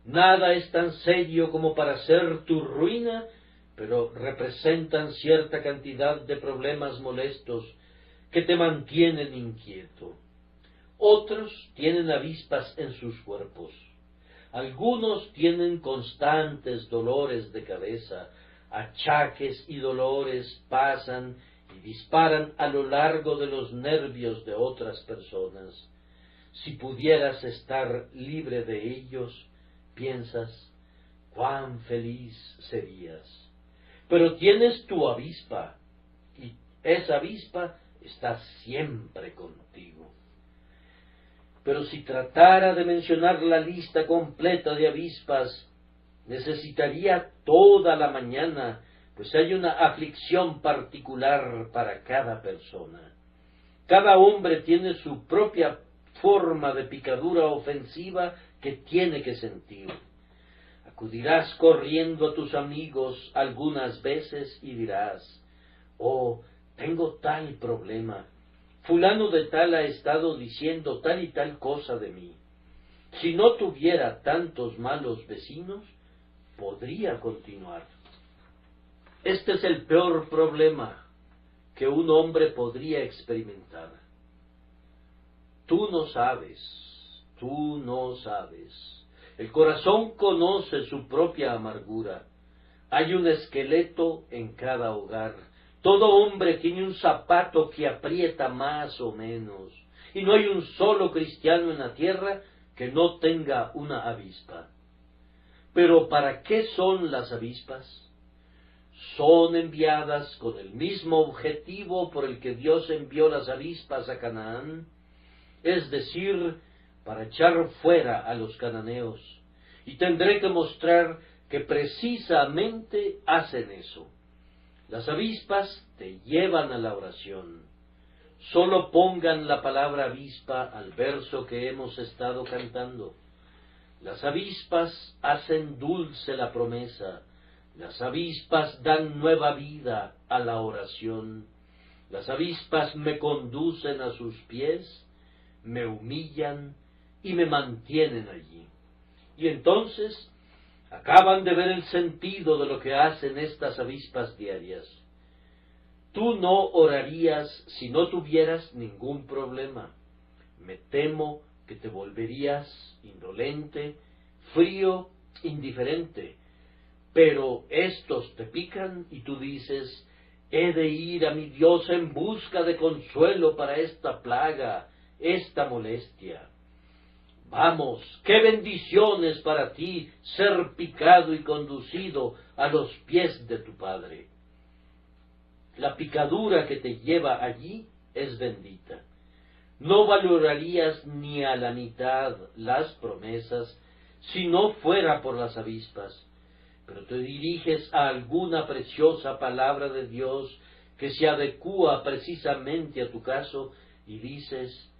Nada es tan serio como para ser tu ruina, pero representan cierta cantidad de problemas molestos que te mantienen inquieto. Otros tienen avispas en sus cuerpos. Algunos tienen constantes dolores de cabeza, achaques y dolores pasan y disparan a lo largo de los nervios de otras personas. Si pudieras estar libre de ellos, piensas, cuán feliz serías. Pero tienes tu avispa, y esa avispa está siempre contigo. Pero si tratara de mencionar la lista completa de avispas, necesitaría toda la mañana, pues hay una aflicción particular para cada persona. Cada hombre tiene su propia forma de picadura ofensiva que tiene que sentir. Acudirás corriendo a tus amigos algunas veces y dirás, oh, tengo tal problema. Fulano de tal ha estado diciendo tal y tal cosa de mí. Si no tuviera tantos malos vecinos, podría continuar. Este es el peor problema que un hombre podría experimentar. Tú no sabes. El corazón conoce su propia amargura. Hay un esqueleto en cada hogar. Todo hombre tiene un zapato que aprieta más o menos, y no hay un solo cristiano en la tierra que no tenga una avispa. Pero ¿para qué son las avispas? Son enviadas con el mismo objetivo por el que Dios envió las avispas a Canaán, es decir, para echar fuera a los cananeos, y tendré que mostrar que precisamente hacen eso. Las avispas te llevan a la oración. Solo pongan la palabra avispa al verso que hemos estado cantando. Las avispas hacen dulce la promesa. Las avispas dan nueva vida a la oración. Las avispas me conducen a sus pies, me humillan y me mantienen allí. Y entonces acaban de ver el sentido de lo que hacen estas avispas diarias. Tú no orarías si no tuvieras ningún problema. Me temo que te volverías indolente, frío, indiferente. Pero estos te pican y tú dices, he de ir a mi Dios en busca de consuelo para esta plaga, esta molestia. Vamos, qué bendiciones para ti ser picado y conducido a los pies de tu Padre. La picadura que te lleva allí es bendita. No valorarías ni a la mitad las promesas si no fuera por las avispas, pero te diriges a alguna preciosa palabra de Dios que se adecúa precisamente a tu caso y dices,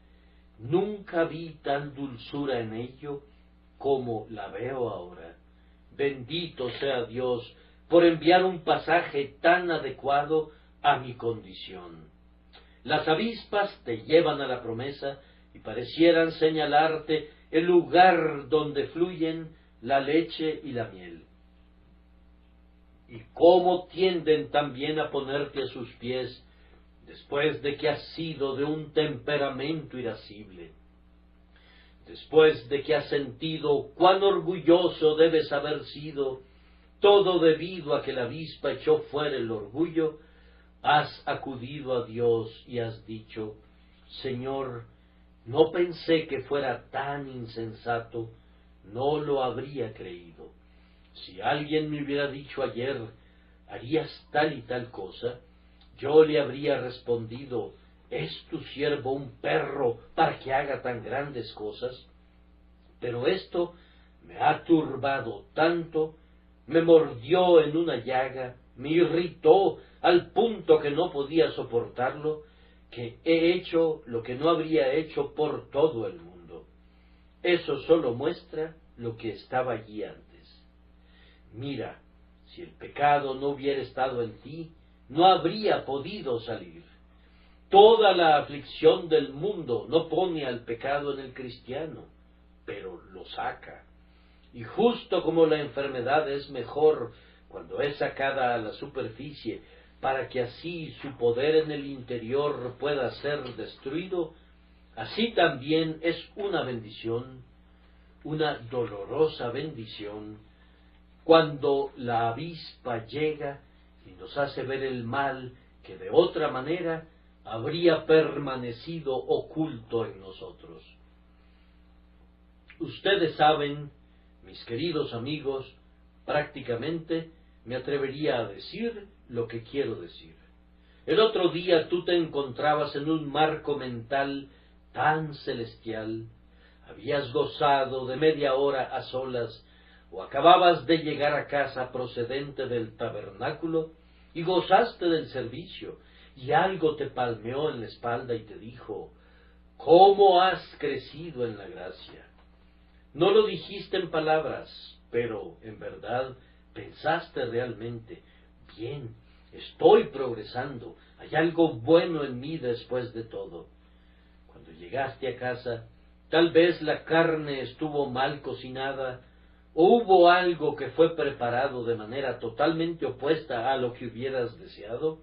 nunca vi tal dulzura en ello como la veo ahora. Bendito sea Dios por enviar un pasaje tan adecuado a mi condición. Las avispas te llevan a la promesa y parecieran señalarte el lugar donde fluyen la leche y la miel. Y cómo tienden también a ponerte a sus pies después de que has sido de un temperamento irascible, después de que has sentido cuán orgulloso debes haber sido, todo debido a que la avispa echó fuera el orgullo, has acudido a Dios y has dicho, Señor, no pensé que fuera tan insensato, no lo habría creído. Si alguien me hubiera dicho ayer, harías tal y tal cosa, yo le habría respondido, ¿es tu siervo un perro para que haga tan grandes cosas? Pero esto me ha turbado tanto, me mordió en una llaga, me irritó al punto que no podía soportarlo, que he hecho lo que no habría hecho por todo el mundo. Eso solo muestra lo que estaba allí antes. Mira, si el pecado no hubiera estado en ti, no habría podido salir. Toda la aflicción del mundo no pone al pecado en el cristiano, pero lo saca. Y justo como la enfermedad es mejor cuando es sacada a la superficie, para que así su poder en el interior pueda ser destruido, así también es una bendición, una dolorosa bendición, cuando la avispa llega y nos hace ver el mal que de otra manera habría permanecido oculto en nosotros. Ustedes saben, mis queridos amigos, prácticamente me atrevería a decir lo que quiero decir. El otro día tú te encontrabas en un marco mental tan celestial, habías gozado de media hora a solas, o acababas de llegar a casa procedente del tabernáculo, y gozaste del servicio, y algo te palmeó en la espalda y te dijo: ¿cómo has crecido en la gracia? No lo dijiste en palabras, pero en verdad pensaste realmente: bien, estoy progresando, hay algo bueno en mí después de todo. Cuando llegaste a casa, tal vez la carne estuvo mal cocinada, o hubo algo que fue preparado de manera totalmente opuesta a lo que hubieras deseado.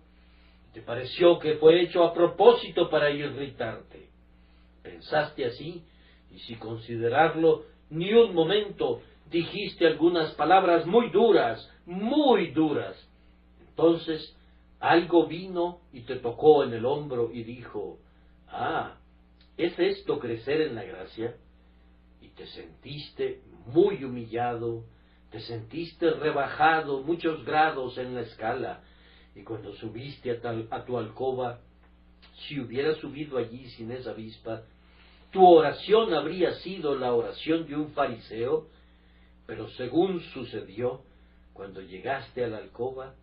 Te pareció que fue hecho a propósito para irritarte. Pensaste así, y sin considerarlo ni un momento, dijiste algunas palabras muy duras, muy duras. Entonces algo vino y te tocó en el hombro y dijo: ah, ¿es esto crecer en la gracia? Y te sentiste muy humillado, te sentiste rebajado muchos grados en la escala, y cuando subiste a tu alcoba, si hubieras subido allí sin esa avispa, tu oración habría sido la oración de un fariseo, pero según sucedió, cuando llegaste a la alcoba,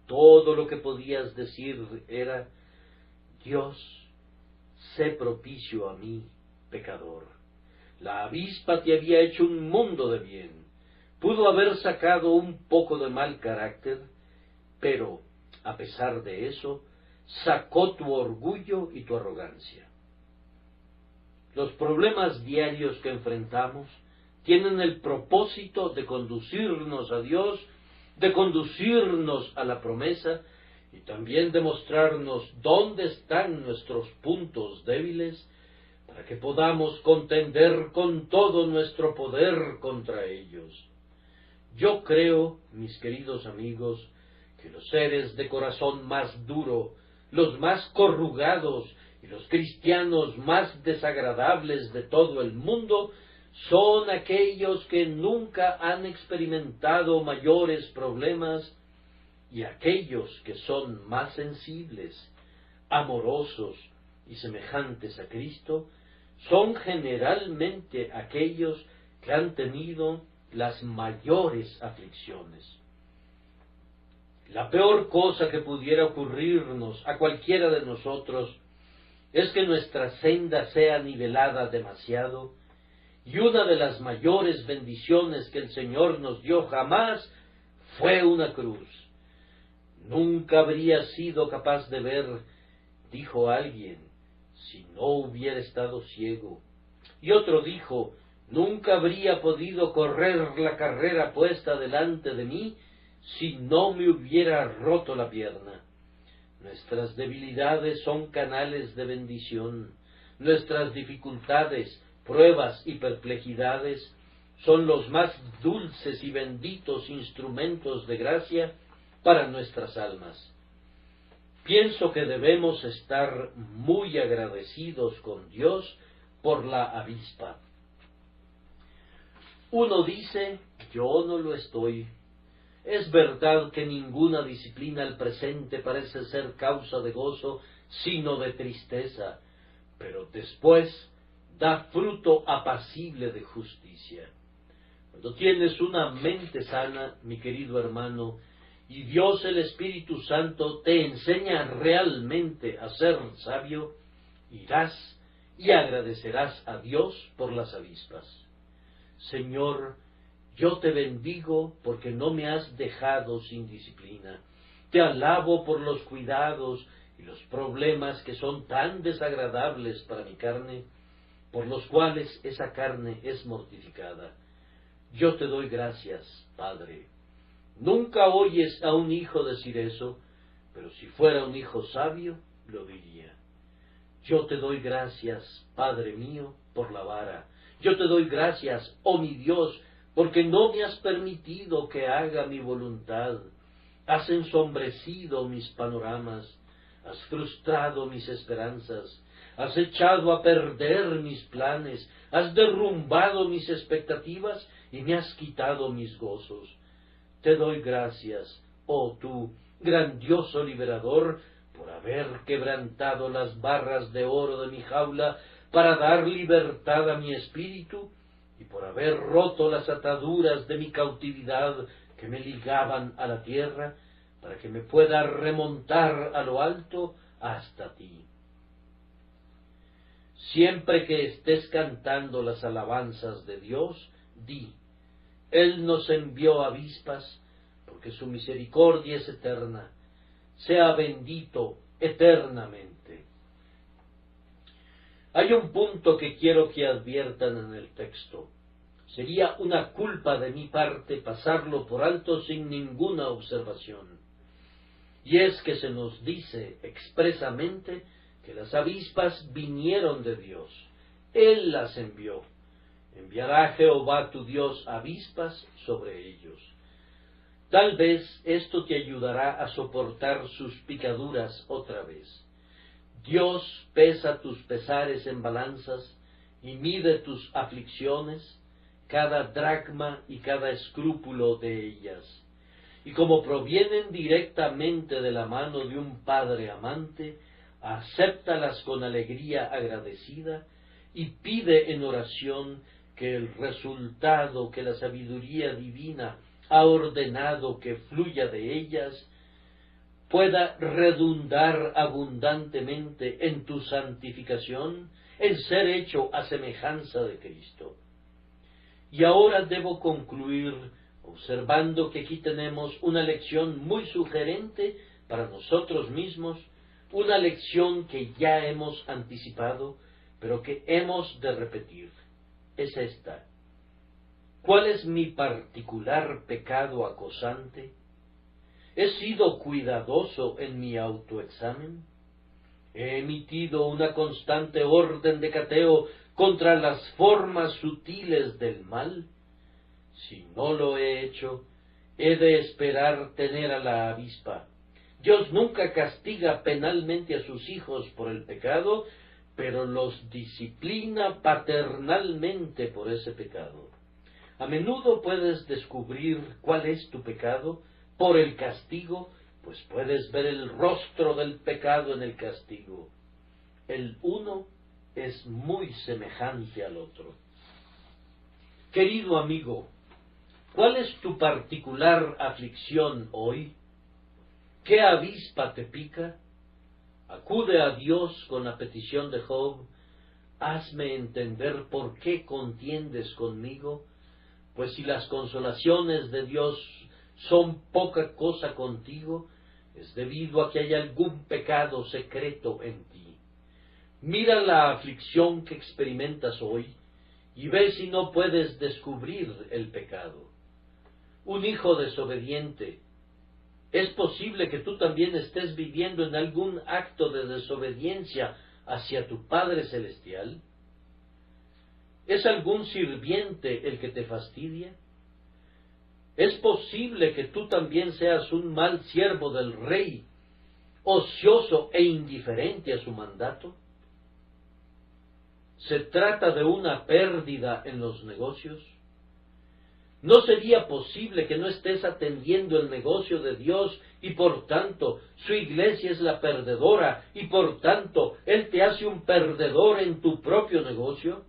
todo lo que podías decir era: Dios, sé propicio a mí, pecador. La avispa te había hecho un mundo de bien, pudo haber sacado un poco de mal carácter, pero, a pesar de eso, sacó tu orgullo y tu arrogancia. Los problemas diarios que enfrentamos tienen el propósito de conducirnos a Dios, de conducirnos a la promesa, y también de mostrarnos dónde están nuestros puntos débiles, para que podamos contender con todo nuestro poder contra ellos. Yo creo, mis queridos amigos, que los seres de corazón más duro, los más corrugados y los cristianos más desagradables de todo el mundo son aquellos que nunca han experimentado mayores problemas, y aquellos que son más sensibles, amorosos y semejantes a Cristo son generalmente aquellos que han tenido las mayores aflicciones. La peor cosa que pudiera ocurrirnos a cualquiera de nosotros es que nuestra senda sea nivelada demasiado, y una de las mayores bendiciones que el Señor nos dio jamás fue una cruz. Nunca habría sido capaz de ver, dijo alguien, si no hubiera estado ciego. Y otro dijo: nunca habría podido correr la carrera puesta delante de mí si no me hubiera roto la pierna. Nuestras debilidades son canales de bendición. Nuestras dificultades, pruebas y perplejidades son los más dulces y benditos instrumentos de gracia para nuestras almas. Pienso que debemos estar muy agradecidos con Dios por la avispa. Uno dice: yo no lo estoy. Es verdad que ninguna disciplina al presente parece ser causa de gozo, sino de tristeza, pero después da fruto apacible de justicia. Cuando tienes una mente sana, mi querido hermano, y Dios el Espíritu Santo te enseña realmente a ser sabio, irás y agradecerás a Dios por las avispas. Señor, yo te bendigo porque no me has dejado sin disciplina. Te alabo por los cuidados y los problemas que son tan desagradables para mi carne, por los cuales esa carne es mortificada. Yo te doy gracias, Padre. Nunca oyes a un hijo decir eso, pero si fuera un hijo sabio, lo diría. Yo te doy gracias, Padre mío, por la vara. Yo te doy gracias, oh mi Dios, porque no me has permitido que haga mi voluntad. Has ensombrecido mis panoramas, has frustrado mis esperanzas, has echado a perder mis planes, has derrumbado mis expectativas y me has quitado mis gozos. Te doy gracias, oh tú, grandioso liberador, por haber quebrantado las barras de oro de mi jaula para dar libertad a mi espíritu, y por haber roto las ataduras de mi cautividad que me ligaban a la tierra, para que me pueda remontar a lo alto hasta ti. Siempre que estés cantando las alabanzas de Dios, di: Él nos envió avispas, porque su misericordia es eterna. Sea bendito eternamente. Hay un punto que quiero que adviertan en el texto. Sería una culpa de mi parte pasarlo por alto sin ninguna observación. Y es que se nos dice expresamente que las avispas vinieron de Dios. Él las envió. Enviará Jehová tu Dios avispas sobre ellos. Tal vez esto te ayudará a soportar sus picaduras otra vez. Dios pesa tus pesares en balanzas y mide tus aflicciones, cada dracma y cada escrúpulo de ellas. Y como provienen directamente de la mano de un Padre amante, acéptalas con alegría agradecida y pide en oración que el resultado que la sabiduría divina ha ordenado que fluya de ellas pueda redundar abundantemente en tu santificación, en ser hecho a semejanza de Cristo. Y ahora debo concluir observando que aquí tenemos una lección muy sugerente para nosotros mismos, una lección que ya hemos anticipado, pero que hemos de repetir. Es esta: ¿cuál es mi particular pecado acosante? ¿He sido cuidadoso en mi autoexamen? ¿He emitido una constante orden de cateo contra las formas sutiles del mal? Si no lo he hecho, he de esperar tener a la avispa. Dios nunca castiga penalmente a sus hijos por el pecado, pero los disciplina paternalmente por ese pecado. A menudo puedes descubrir cuál es tu pecado por el castigo, pues puedes ver el rostro del pecado en el castigo. El uno es muy semejante al otro. Querido amigo, ¿cuál es tu particular aflicción hoy? ¿Qué avispa te pica? Acude a Dios con la petición de Job: hazme entender por qué contiendes conmigo, pues si las consolaciones de Dios son poca cosa contigo, es debido a que hay algún pecado secreto en ti. Mira la aflicción que experimentas hoy y ve si no puedes descubrir el pecado. Un hijo desobediente. Es posible que tú también estés viviendo en algún acto de desobediencia hacia tu Padre Celestial. ¿Es algún sirviente el que te fastidia? ¿Es posible que tú también seas un mal siervo del Rey, ocioso e indiferente a su mandato? ¿Se trata de una pérdida en los negocios? ¿No sería posible que no estés atendiendo el negocio de Dios y por tanto su iglesia es la perdedora y por tanto Él te hace un perdedor en tu propio negocio?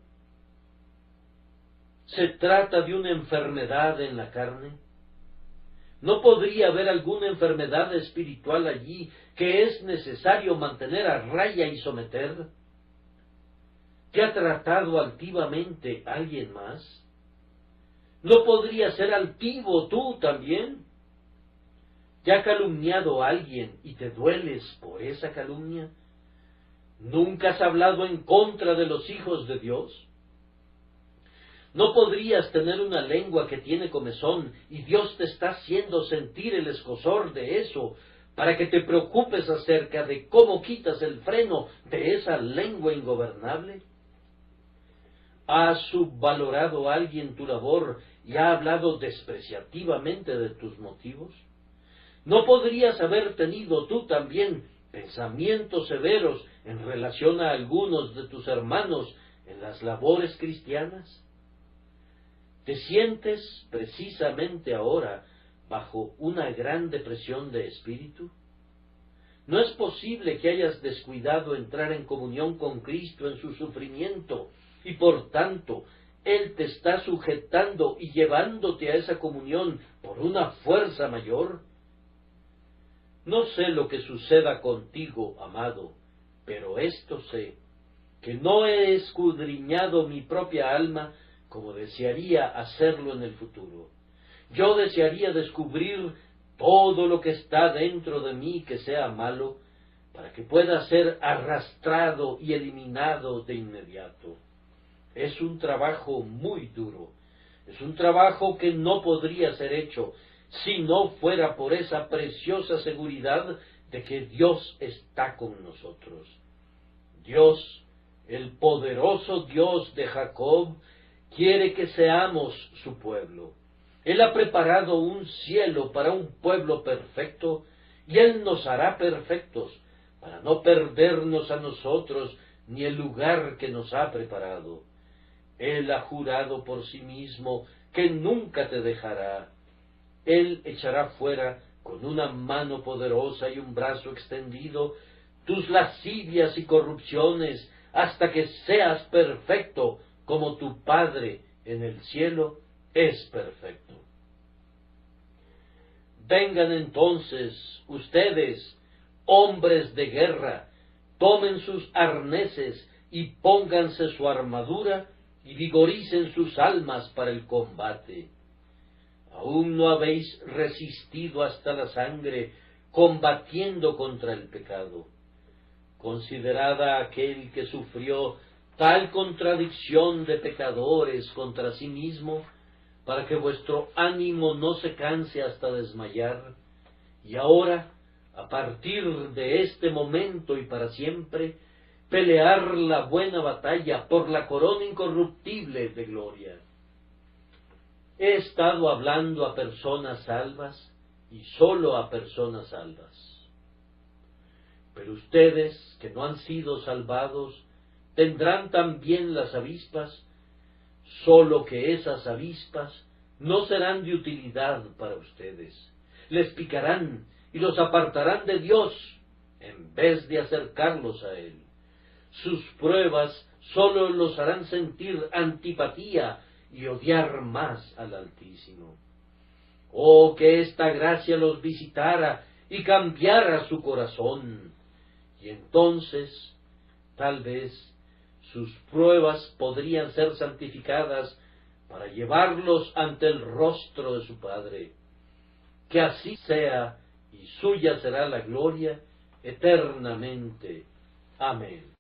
¿Se trata de una enfermedad en la carne? ¿No podría haber alguna enfermedad espiritual allí que es necesario mantener a raya y someter? ¿Te ha tratado altivamente alguien más? ¿No podría ser altivo tú también? ¿Te ha calumniado alguien y te dueles por esa calumnia? ¿Nunca has hablado en contra de los hijos de Dios? ¿No podrías tener una lengua que tiene comezón y Dios te está haciendo sentir el escozor de eso para que te preocupes acerca de cómo quitas el freno de esa lengua ingobernable? ¿Ha subvalorado alguien tu labor y ha hablado despreciativamente de tus motivos? ¿No podrías haber tenido tú también pensamientos severos en relación a algunos de tus hermanos en las labores cristianas? ¿Te sientes precisamente ahora bajo una gran depresión de espíritu? ¿No es posible que hayas descuidado entrar en comunión con Cristo en su sufrimiento y por tanto Él te está sujetando y llevándote a esa comunión por una fuerza mayor? No sé lo que suceda contigo, amado, pero esto sé, que no he escudriñado mi propia alma como desearía hacerlo en el futuro. Yo desearía descubrir todo lo que está dentro de mí que sea malo, para que pueda ser arrastrado y eliminado de inmediato. Es un trabajo muy duro, es un trabajo que no podría ser hecho si no fuera por esa preciosa seguridad de que Dios está con nosotros. Dios, el poderoso Dios de Jacob, quiere que seamos su pueblo. Él ha preparado un cielo para un pueblo perfecto, y Él nos hará perfectos, para no perdernos a nosotros ni el lugar que nos ha preparado. Él ha jurado por sí mismo que nunca te dejará. Él echará fuera con una mano poderosa y un brazo extendido tus lascivias y corrupciones, hasta que seas perfecto como tu Padre en el cielo es perfecto. Vengan entonces ustedes, hombres de guerra, tomen sus arneses y pónganse su armadura y vigoricen sus almas para el combate. Aún no habéis resistido hasta la sangre, combatiendo contra el pecado. Considerad a aquel que sufrió tal contradicción de pecadores contra sí mismo, para que vuestro ánimo no se canse hasta desmayar, y ahora, a partir de este momento y para siempre, pelear la buena batalla por la corona incorruptible de gloria. He estado hablando a personas salvas y sólo a personas salvas. Pero ustedes, que no han sido salvados, tendrán también las avispas, sólo que esas avispas no serán de utilidad para ustedes. Les picarán y los apartarán de Dios, en vez de acercarlos a Él. Sus pruebas sólo los harán sentir antipatía y odiar más al Altísimo. Oh, que esta gracia los visitara y cambiara su corazón, y entonces, tal vez, sus pruebas podrían ser santificadas para llevarlos ante el rostro de su Padre. Que así sea, y suya será la gloria eternamente. Amén.